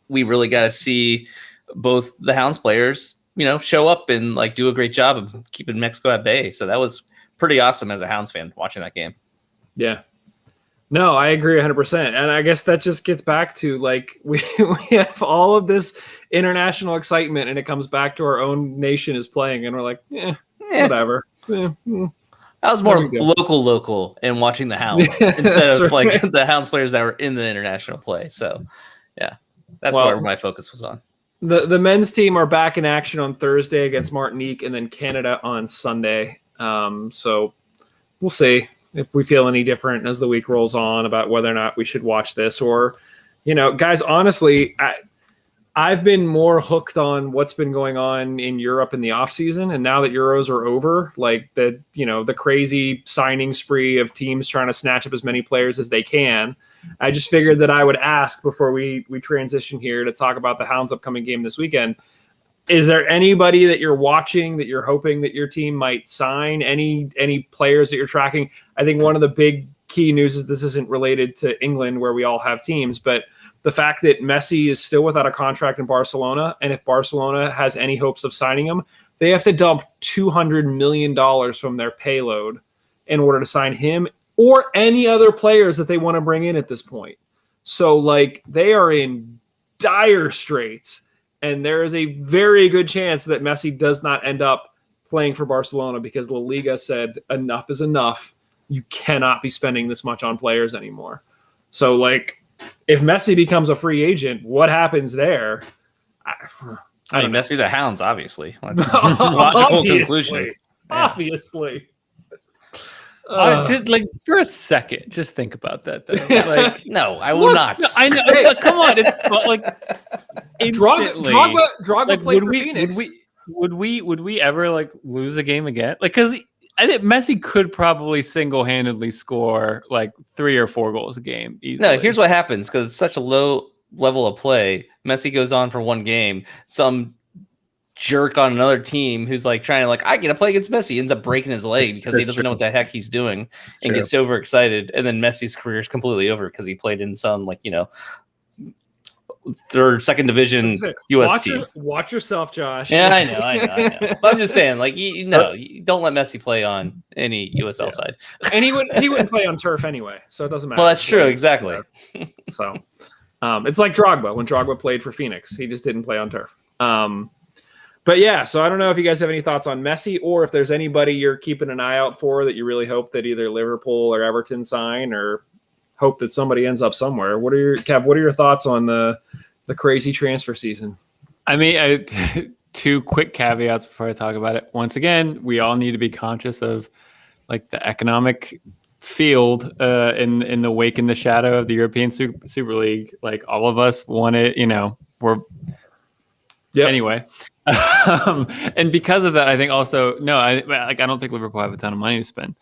we really got to see both the Hounds players, show up and like do a great job of keeping Mexico at bay. So that was pretty awesome as a Hounds fan watching that game. Yeah. No, I agree 100%. And I guess that just gets back to like, we have all of this international excitement and it comes back to our own nation is playing and we're like, whatever. I was more local and watching the Hounds instead of like the Hounds players that were in the international play. So yeah, that's where my focus was on. The men's team are back in action on Thursday against Martinique and then Canada on Sunday. So we'll see if we feel any different as the week rolls on about whether or not we should watch this or, guys, honestly, I've been more hooked on what's been going on in Europe in the off season. And now that Euros are over, like the crazy signing spree of teams trying to snatch up as many players as they can. I just figured that I would ask before we transition here to talk about the Hounds upcoming game this weekend. Is there anybody that you're watching that you're hoping that your team might sign? Any players that you're tracking? I think one of the big key news is this isn't related to England where we all have teams, but the fact that Messi is still without a contract in Barcelona, and if Barcelona has any hopes of signing him, they have to dump $200 million from their payload in order to sign him or any other players that they want to bring in at this point. So like they are in dire straits, and there is a very good chance that Messi does not end up playing for Barcelona because La Liga said enough is enough. You cannot be spending this much on players anymore. So like if Messi becomes a free agent, what happens there? I mean, Messi the Hounds, obviously. Logical conclusion. Obviously. Just, like for a second, just think about that. Though. Like, no, I will not. No, I know. Like, come on, it's like instantly. Drogba played for Phoenix. Would we ever like lose a game again? Like, because I think Messi could probably single-handedly score like 3 or 4 goals a game. Easily. No, here's what happens because it's such a low level of play. Messi goes on for one game. Some jerk on another team who's like trying to like, I get to play against Messi, ends up breaking his leg because he doesn't know what the heck he's doing and gets overexcited. And then Messi's career is completely over because he played in some like, second division US team. Watch yourself, Josh. Yeah, I know. But I'm just saying, like, you don't let Messi play on any USL side. And he wouldn't play on turf anyway, so it doesn't matter. Well, that's true, exactly. So it's like Drogba. When Drogba played for Phoenix, he just didn't play on turf. But yeah, so I don't know if you guys have any thoughts on Messi or if there's anybody you're keeping an eye out for that you really hope that either Liverpool or Everton sign, or hope that somebody ends up somewhere. What are your thoughts on the crazy transfer season? I mean, 2 quick caveats before I talk about it. Once again, we all need to be conscious of like the economic field in the wake and the shadow of the European Super League. Like all of us want it, anyway. And because of that, I think also I don't think Liverpool have a ton of money to spend.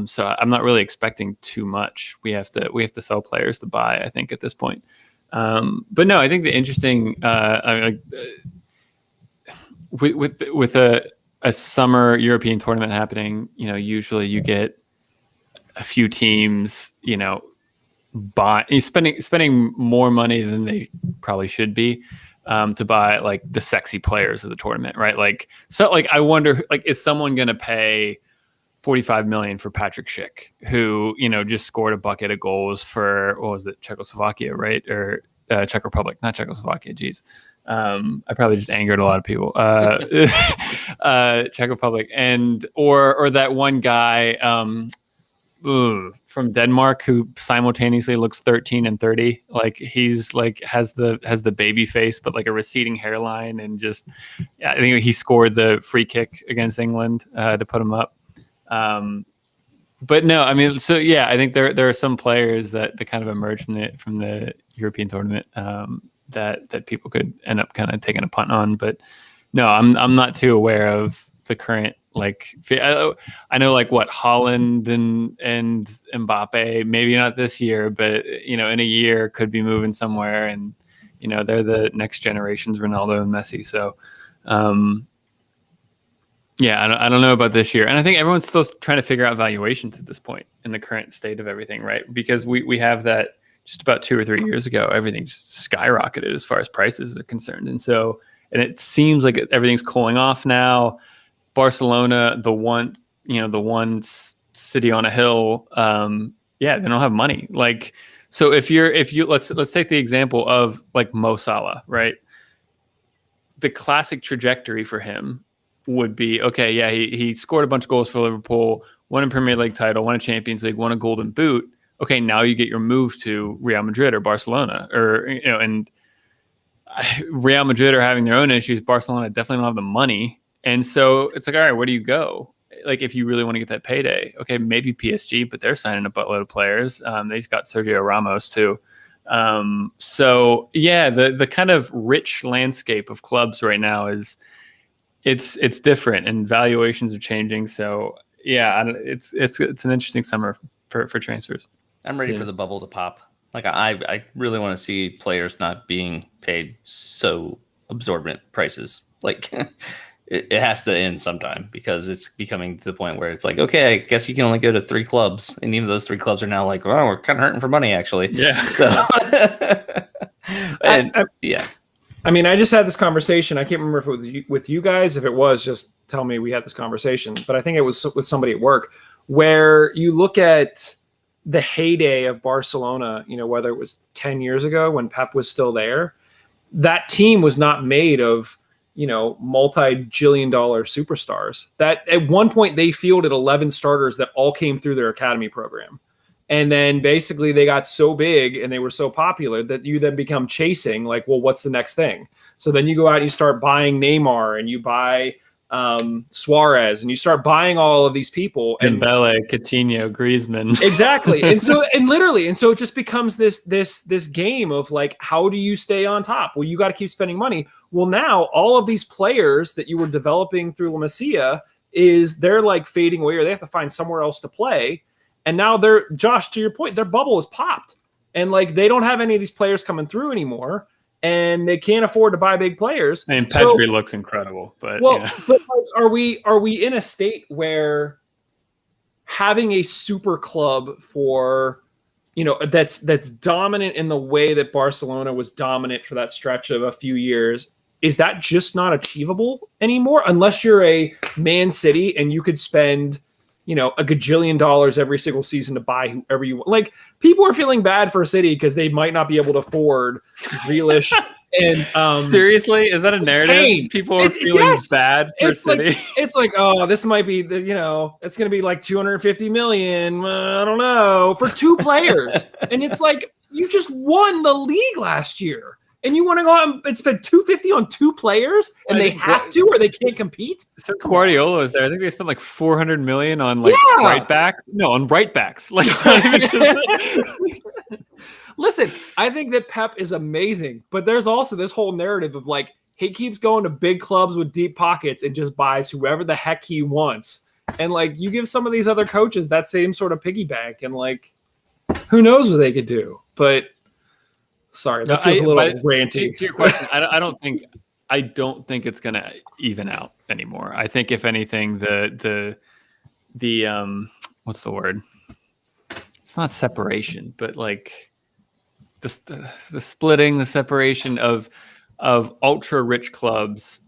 So I'm not really expecting too much. We have to sell players to buy, I think, at this point. But no, I think the interesting with a summer European tournament happening, usually you get a few teams, spending more money than they probably should be to buy like the sexy players of the tournament, right? Like, so like I wonder, like, is someone going to pay 45 million for Patrick Schick, who just scored a bucket of goals for, what was it, Czechoslovakia, right? Or Czech Republic, not Czechoslovakia. Geez, I probably just angered a lot of people. Czech Republic, and or that one guy from Denmark who simultaneously looks 13 and 30. Like he's like has the baby face, but like a receding hairline, and just I think he scored the free kick against England to put him up. But no, I mean, so yeah, I think there are some players that kind of emerge from the European tournament that people could end up kind of taking a punt on. But no, I'm not too aware of the current, like, I know like what Holland and Mbappe, maybe not this year, but in a year could be moving somewhere, and they're the next generation's Ronaldo and Messi. So yeah, I don't know about this year. And I think everyone's still trying to figure out valuations at this point in the current state of everything, right? Because we have that just about 2 or 3 years ago, everything just skyrocketed as far as prices are concerned. And it seems like everything's cooling off now. Barcelona, the one city on a hill, they don't have money. Like, so if you let's take the example of like Mo Salah, right? The classic trajectory for him would be, okay, yeah, he scored a bunch of goals for Liverpool, won a Premier League title, won a Champions League, won a Golden Boot. Okay, now you get your move to Real Madrid or Barcelona, or and Real Madrid are having their own issues. Barcelona definitely don't have the money, and so it's like, all right, where do you go? Like, if you really want to get that payday, okay, maybe PSG, but they're signing a buttload of players. They've got Sergio Ramos too. So yeah, the kind of rich landscape of clubs right now is. It's different, and valuations are changing. So yeah, it's an interesting summer for transfers. I'm ready for the bubble to pop. Like I really want to see players not being paid so absorbent prices. Like it has to end sometime, because it's becoming to the point where it's like, okay, I guess you can only go to 3 clubs, and even those 3 clubs are now like, oh, we're kind of hurting for money actually. Yeah. So, yeah. I mean, I just had this conversation. I can't remember if it was with you guys. If it was, just tell me we had this conversation. But I think it was with somebody at work. where you look at the heyday of Barcelona, whether it was 10 years ago when Pep was still there, that team was not made of, multi-jillion dollar superstars. That at one point they fielded 11 starters that all came through their academy program. And then basically they got so big and they were so popular that you then become chasing like, well, what's the next thing? So then you go out and you start buying Neymar and you buy Suarez and you start buying all of these people. Dembele, Coutinho, Griezmann. Exactly. And so it just becomes this game of like, how do you stay on top? Well, you got to keep spending money. Well, now all of these players that you were developing through La Masia they're like fading away, or they have to find somewhere else to play. And now Josh, to your point, their bubble is popped. And like they don't have any of these players coming through anymore. And they can't afford to buy big players. And Pedri looks incredible, but but like, are we in a state where having a super club for that's dominant in the way that Barcelona was dominant for that stretch of a few years, is that just not achievable anymore unless you're a Man City and you could spend a gajillion dollars every single season to buy whoever you want? Like, people are feeling bad for City because they might not be able to afford Grealish. And seriously, is that a narrative? Kane. People are feeling bad for City. It's like, oh, this might be it's going to be like 250 million. I don't know, for two players. And it's like, you just won the league last year. And you want to go out and spend 250 on two players, and they have to, or they can't compete? Since Guardiola was there, I think they spent like 400 million on right backs. No, on right backs. Like, listen, I think that Pep is amazing, but there's also this whole narrative of like, he keeps going to big clubs with deep pockets and just buys whoever the heck he wants. And like, you give some of these other coaches that same sort of piggy bank, and like, who knows what they could do? But sorry, that feels a little ranty. To your question, I don't think it's going to even out anymore. I think if anything, the what's the word? It's not separation, but like the splitting, the separation of ultra rich clubs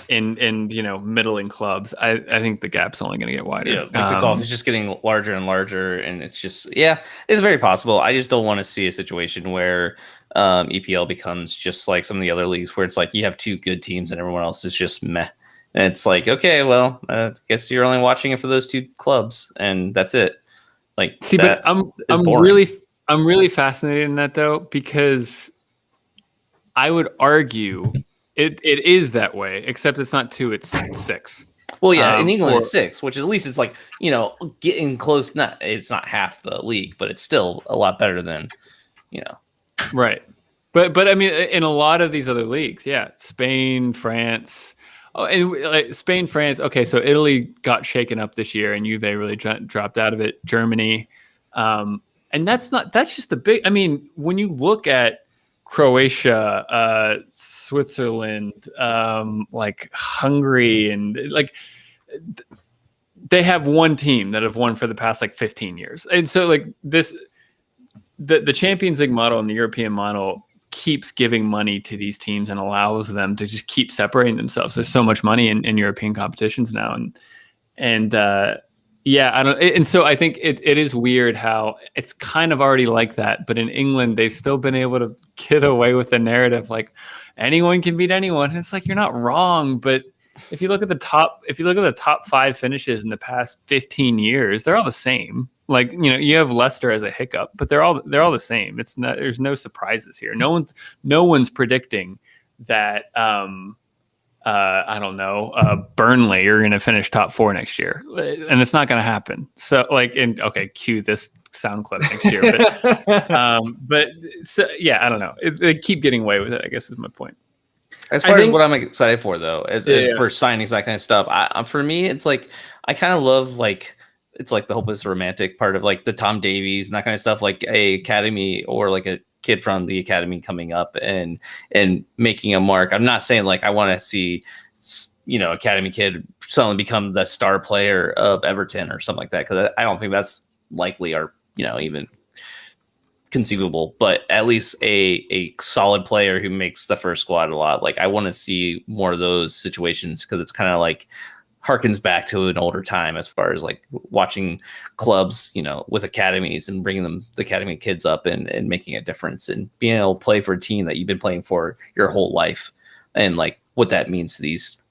and middling clubs. I think the gap's only going to get wider. Yeah, like the golf is just getting larger and larger, and it's just it's very possible. I just don't want to see a situation where EPL becomes just like some of the other leagues where it's like you have two good teams and everyone else is just meh. And it's like, okay, well, I guess you're only watching it for those two clubs, and that's it. Like, see, but I'm really fascinated in that though, because I would argue it is that way, except it's not 2, it's 6. Well, yeah, in England it's 6, which at least it's like, getting close. It's not half the league, but it's still a lot better than, Right. But I mean, in a lot of these other leagues, Spain, France. Oh, and like Spain, France. Okay, so Italy got shaken up this year, and Juve really dropped out of it. Germany, and that's just the big. I mean, when you look at Croatia, Switzerland, like Hungary, and like they have one team that have won for the past like 15 years, and so like the Champions League model and the European model keeps giving money to these teams and allows them to just keep separating themselves. There's so much money in European competitions now. And I don't, and so I think it is weird how it's kind of already like that, but in England, they've still been able to get away with the narrative. Like anyone can beat anyone. And it's like, you're not wrong. But if you look at the top 5 finishes in the past 15 years, they're all the same. Like, you have Leicester as a hiccup, but they're all the same. It's not, there's no surprises here. No one's predicting that I don't know, Burnley are going to finish top 4 next year, and it's not going to happen. So cue this sound clip next year. But so yeah, I don't know. They keep getting away with it, I guess is my point. As far as what I'm excited for though, as for signings, that kind of stuff. For me, it's like I kind of love like. It's like the hopeless romantic part of like the Tom Davies and that kind of stuff, like a academy or like a kid from the academy coming up and making a mark. I'm not saying like I want to see, academy kid suddenly become the star player of Everton or something like that, because I don't think that's likely or even conceivable. But at least a solid player who makes the first squad a lot. Like I want to see more of those situations, because it's kind of like harkens back to an older time as far as like watching clubs, with academies and bringing the academy kids up and making a difference and being able to play for a team that you've been playing for your whole life, and like what that means to these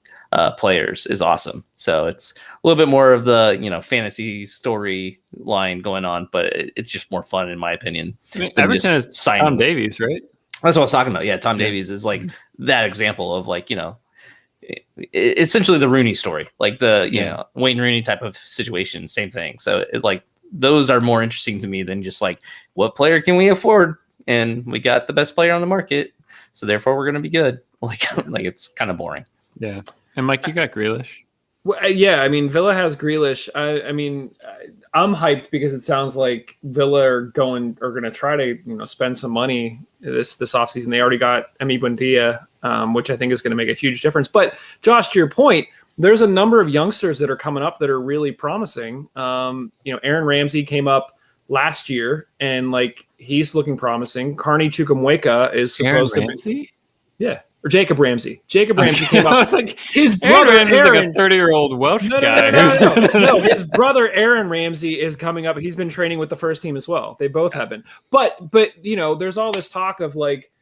players is awesome. So it's a little bit more of the fantasy story line going on, but it's just more fun in my opinion. I mean, Everton is Tom Davies, right? That's what I was talking about. Yeah, Tom Davies is like that example of like essentially the Rooney story, like the Wayne Rooney type of situation. Same thing. So like those are more interesting to me than just like what player can we afford, and we got the best player on the market, so therefore we're gonna be good. Like it's kind of boring. Yeah. And Mike, you got Grealish. Well, yeah, I mean, Villa has Grealish. I mean, I'm hyped because it sounds like Villa are going to try to spend some money this offseason. They already got Emi Buendia, which I think is going to make a huge difference. But Josh, to your point, there's a number of youngsters that are coming up that are really promising. Aaron Ramsey came up last year, and like he's looking promising. Carney Chukwuemeka is supposed Aaron to Ramsey? be, yeah. Or Jacob Ramsey. Jacob Ramsey came up. I was like, his brother Aaron Aaron, like a 30-year-old Welsh guy. No, his brother Aaron Ramsey is coming up. He's been training with the first team as well. They both have been. But there's all this talk of like,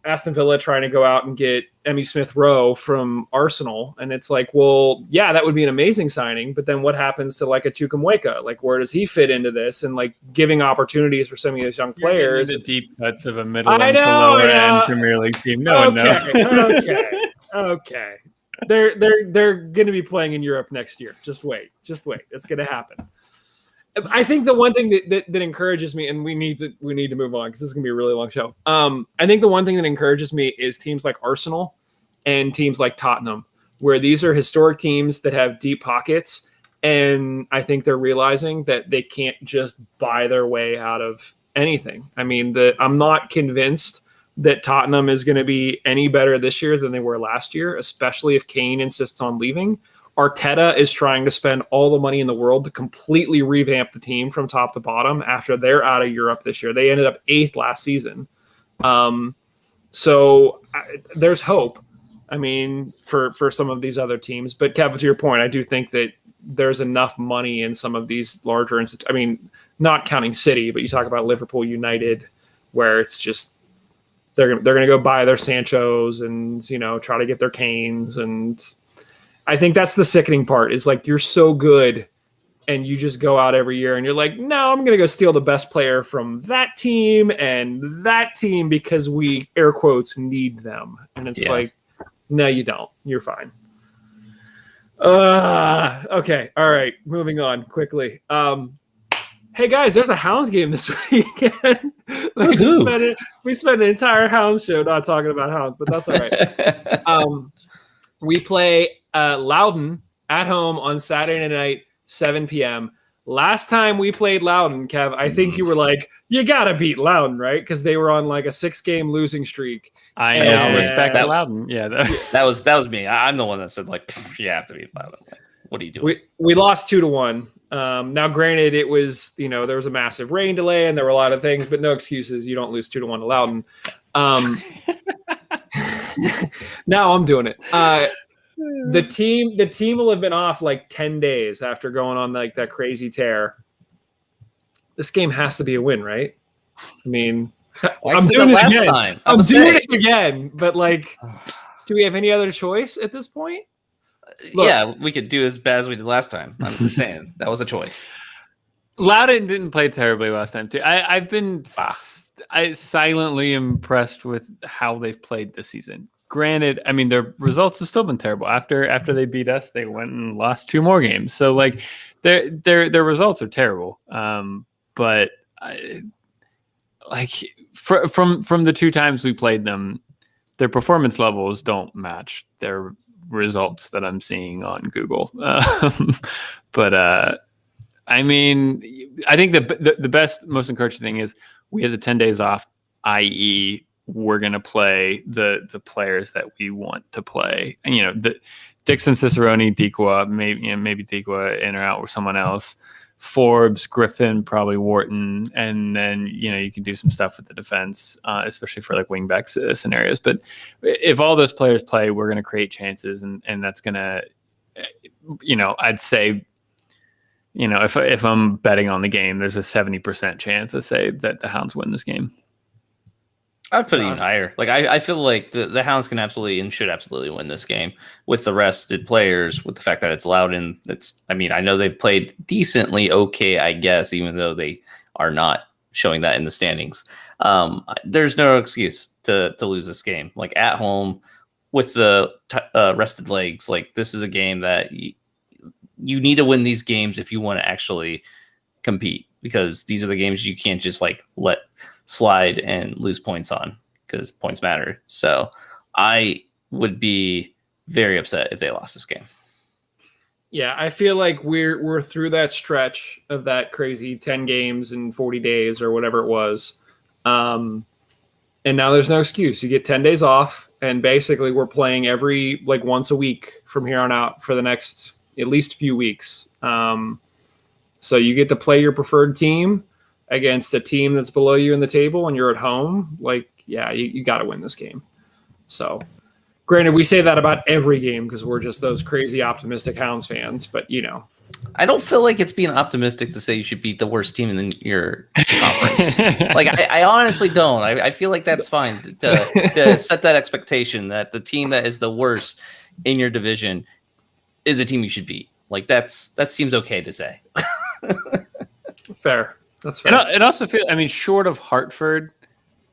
Aston Villa trying to go out and get Emmy Smith Rowe from Arsenal, and it's like, well, yeah, that would be an amazing signing. But then what happens to like a Chukwuemeka? Like, where does he fit into this? And like giving opportunities for some of those young players. The deep cuts of a middle to lower end Premier League team. No one knows. Okay. They're going to be playing in Europe next year. Just wait. It's going to happen. I think the one thing that encourages me, and we need to move on because this is going to be a really long show. I think the one thing that encourages me is teams like Arsenal and teams like Tottenham, where these are historic teams that have deep pockets, and I think they're realizing that they can't just buy their way out of anything. I mean, I'm not convinced that Tottenham is going to be any better this year than they were last year, especially if Kane insists on leaving. Arteta is trying to spend all the money in the world to completely revamp the team from top to bottom after they're out of Europe this year. They ended up 8th last season. So there's hope, I mean, for some of these other teams. But Kev, to your point, I do think that there's enough money in some of these larger institutions. I mean, not counting City, but you talk about Liverpool, United, where it's just they're going to go buy their Sanchos and, try to get their Kanes. And I think that's the sickening part is like, you're so good and you just go out every year and you're like, no, I'm going to go steal the best player from that team and that team because we, air quotes, need them. And it's like, no, you don't. You're fine. Okay. All right. Moving on quickly. Hey guys, there's a Hounds game this weekend. we spent an entire Hounds show not talking about Hounds, but that's all right. We play Loudoun at home on Saturday night, 7 p.m. Last time we played Loudoun, Kev, I think you were like, you got to beat Loudoun, right? Because they were on like a 6-game losing streak. I know. Respect Loudoun. Yeah. That was me. I'm the one that said, like, you have to beat Loudoun. Like, what are you doing? We lost 2-1. Now, granted, it was, there was a massive rain delay and there were a lot of things, but no excuses. You don't lose 2-1 to Loudoun. Now I'm doing it. The team will have been off like 10 days after going on like that crazy tear. This game has to be a win, right? I mean, I'm doing it again. I'm doing it again, but like, do we have any other choice at this point? Look, yeah, we could do as bad as we did last time. I'm just saying that was a choice. Loudoun didn't play terribly last time too. I've been silently impressed with how they've played this season. Granted, I mean their results have still been terrible. After they beat us, they went and lost 2 more games. So like their results are terrible. But from the 2 times we played them, their performance levels don't match their results that I'm seeing on Google. But I mean, I think the best, most encouraging thing is we have the 10 days off, i.e. we're going to play the players that we want to play. And, the Dixon, Cicerone, Dikwa, maybe Dikwa in or out with someone else, Forbes, Griffin, probably Wharton. And then, you can do some stuff with the defense, especially for like wing-back scenarios. But if all those players play, we're going to create chances and that's going to, I'd say, if I'm betting on the game, there's a 70% chance to say that the Hounds win this game. I'd put it even higher. Like I feel like the Hounds can absolutely and should absolutely win this game with the rested players, with the fact that it's loud and I know they've played decently okay, I guess, even though they are not showing that in the standings. There's no excuse to lose this game. Like at home with the rested legs, like this is a game that you need to win these games if you want to actually compete, because these are the games you can't just like let slide and lose points on, because points matter. So I would be very upset if they lost this game. Yeah, I feel like we're through that stretch of that crazy 10 games in 40 days or whatever it was. And now there's no excuse. You get 10 days off, and basically we're playing every like once a week from here on out for the next at least few weeks. So you get to play your preferred team against a team that's below you in the table, and you're at home. Like, yeah, you got to win this game. So granted, we say that about every game because we're just those crazy optimistic Hounds fans, but I don't feel like it's being optimistic to say you should beat the worst team in your conference. Like I honestly don't. I feel like that's fine to set that expectation that the team that is the worst in your division is a team you should beat. Like that seems okay to say. Fair. That's fair. It also feels, short of Hartford,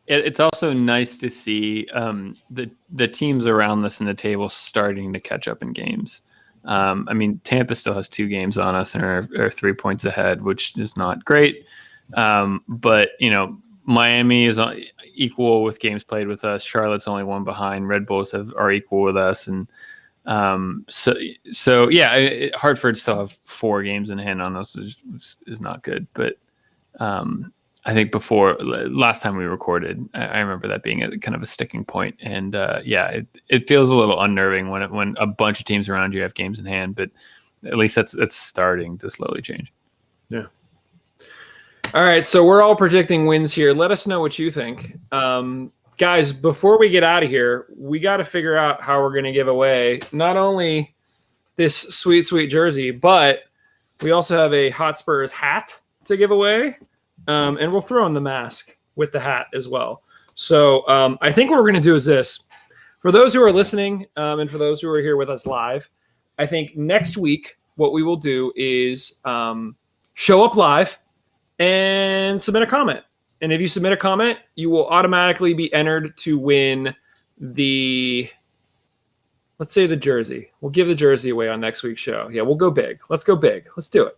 it's also nice to see the teams around us in the table starting to catch up in games. Tampa still has 2 games on us and are 3 points ahead, which is not great. But Miami is equal with games played with us. Charlotte's only 1 behind. Red Bulls are equal with us, and so yeah, Hartford still have 4 games in hand on us, which is not good. But I think before last time we recorded, I remember that being a kind of a sticking point. And it feels a little unnerving when a bunch of teams around you have games in hand, but at least that's starting to slowly change. Yeah. All right. So we're all predicting wins here. Let us know what you think. Guys, before we get out of here, we got to figure out how we're going to give away not only this sweet, sweet jersey, but we also have a Hotspurs hat to give away. And we'll throw in the mask with the hat as well. So I think what we're going to do is this. For those who are listening and for those who are here with us live, I think next week what we will do is show up live and submit a comment. And if you submit a comment, you will automatically be entered to win let's say the jersey. We'll give the jersey away on next week's show. Yeah, we'll go big. Let's go big. Let's do it.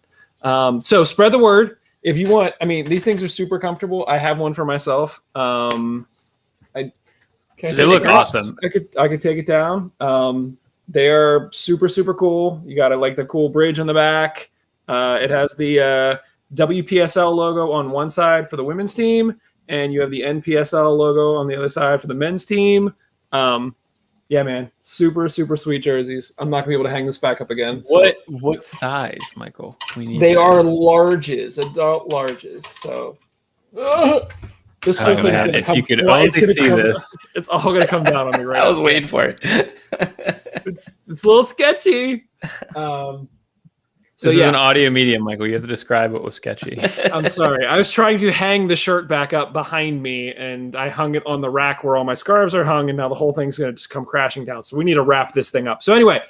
So spread the word. If you want, these things are super comfortable. I have one for myself. They look awesome. I could take it down. They are super, super cool. You got the cool bridge on the back. It has the WPSL logo on one side for the women's team, and you have the NPSL logo on the other side for the men's team. Yeah, man, super, super sweet jerseys. I'm not gonna be able to hang this back up again. What size, Michael? They are larges, adult larges. So this whole thing's gonna come. If you could only see this, it's all gonna come down on me right now. I was waiting for it. It's a little sketchy. This is an audio medium, Michael. You have to describe what was sketchy. I'm sorry. I was trying to hang the shirt back up behind me, and I hung it on the rack where all my scarves are hung, and now the whole thing's going to just come crashing down. So we need to wrap this thing up. So anyway,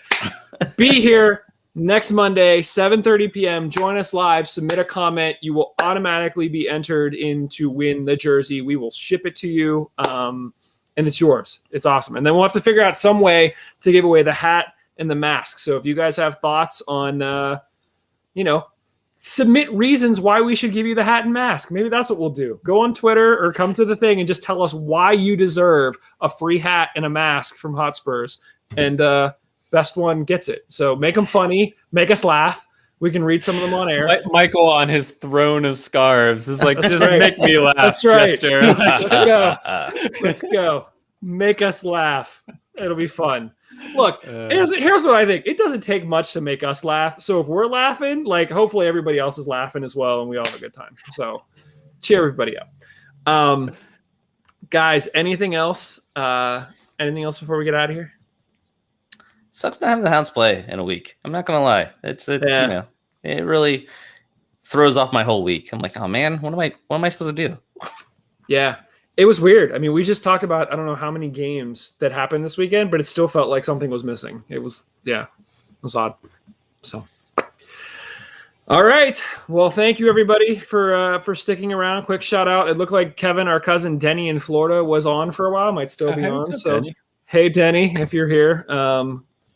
be here next Monday, 7:30 p.m. Join us live. Submit a comment. You will automatically be entered in to win the jersey. We will ship it to you, and it's yours. It's awesome. And then we'll have to figure out some way to give away the hat and the mask. So if you guys have thoughts on submit reasons why we should give you the hat and mask. Maybe that's what we'll do. Go on Twitter or come to the thing and just tell us why you deserve a free hat and a mask from Hotspurs. And best one gets it. So make them funny. Make us laugh. We can read some of them on air. Michael on his throne of scarves is like, That's just right. make me laugh. That's right. Jester. Let's go. Let's go. Make us laugh. It'll be fun. Look, here's what I think. It doesn't take much to make us laugh. So if we're laughing, hopefully everybody else is laughing as well, and we all have a good time. So cheer everybody up. Guys, anything else? Anything else before we get out of here? sucks not having the Hounds play in a week. I'm not gonna lie. It's Yeah. you know, it really throws off my whole week. I'm like, oh man, what am I supposed to do? Yeah. It was weird. I mean, we just talked about I don't know how many games that happened this weekend, but it still felt like something was missing. It was odd. So all right. Well, thank you everybody for sticking around. Quick shout out. It looked like Kevin, our cousin Denny in Florida, was on for a while. Might still be on. So Denny. Hey Denny, if you're here,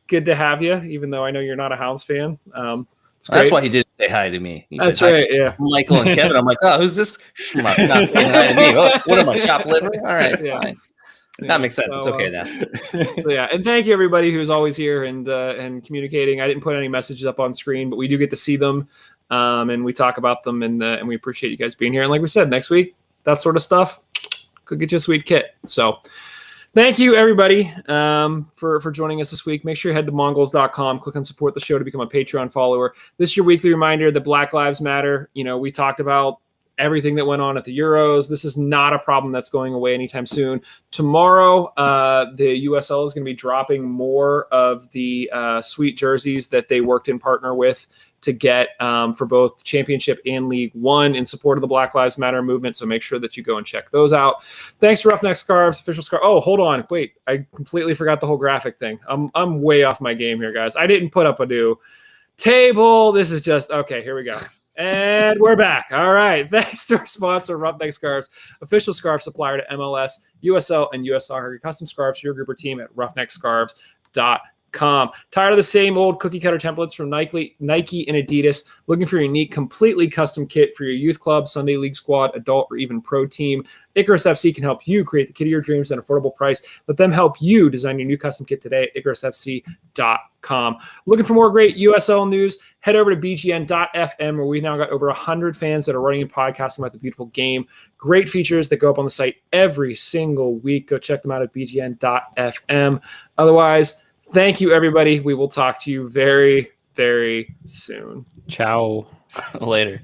good to have you. Even though I know you're not a Hounds fan. That's why he didn't say hi to me. He That's said, right. hi, Yeah. Michael and Kevin. I'm like, oh, who's this schmuck not saying hi to me? Oh, what am I, chopped liver? All right, Yeah. fine. Yeah, That makes sense. so, It's okay now. So yeah, and thank you everybody who's always here and communicating. I didn't put any messages up on screen, but we do get to see them, and we talk about them, and we appreciate you guys being here. And like we said, next week, that sort of stuff could get you a sweet kit. So thank you everybody for joining us this week. Make sure you head to mongols.com, click on support the show to become a Patreon follower. This is your weekly reminder that Black Lives Matter. You know, we talked about everything that went on at the Euros. This is not a problem that's going away anytime soon. Tomorrow, the USL is going to be dropping more of the sweet jerseys that they worked in partner with to get for both Championship and League One in support of the Black Lives Matter movement. So make sure that you go and check those out. Thanks to Roughneck Scarves, official scarf. Oh, hold on. Wait, I completely forgot the whole graphic thing. I'm way off my game here, guys. I didn't put up a new table. This is just, okay, here we go. And we're back. All right. Thanks to our sponsor, Roughneck Scarves, official scarf supplier to MLS, USL, and US Soccer. Custom scarves for your group or team at roughneckscarves.com. Tired of the same old cookie cutter templates from Nike and Adidas? Looking for a unique, completely custom kit for your youth club, Sunday league squad, adult, or even pro team? Icarus FC can help you create the kit of your dreams at an affordable price. Let them help you design your new custom kit today at IcarusFC.com. Looking for more great USL news? Head over to bgn.fm, where we've now got over 100 fans that are running and podcasting about the beautiful game. Great features that go up on the site every single week. Go check them out at bgn.fm. Otherwise, thank you, everybody. We will talk to you very, very soon. Ciao. Later.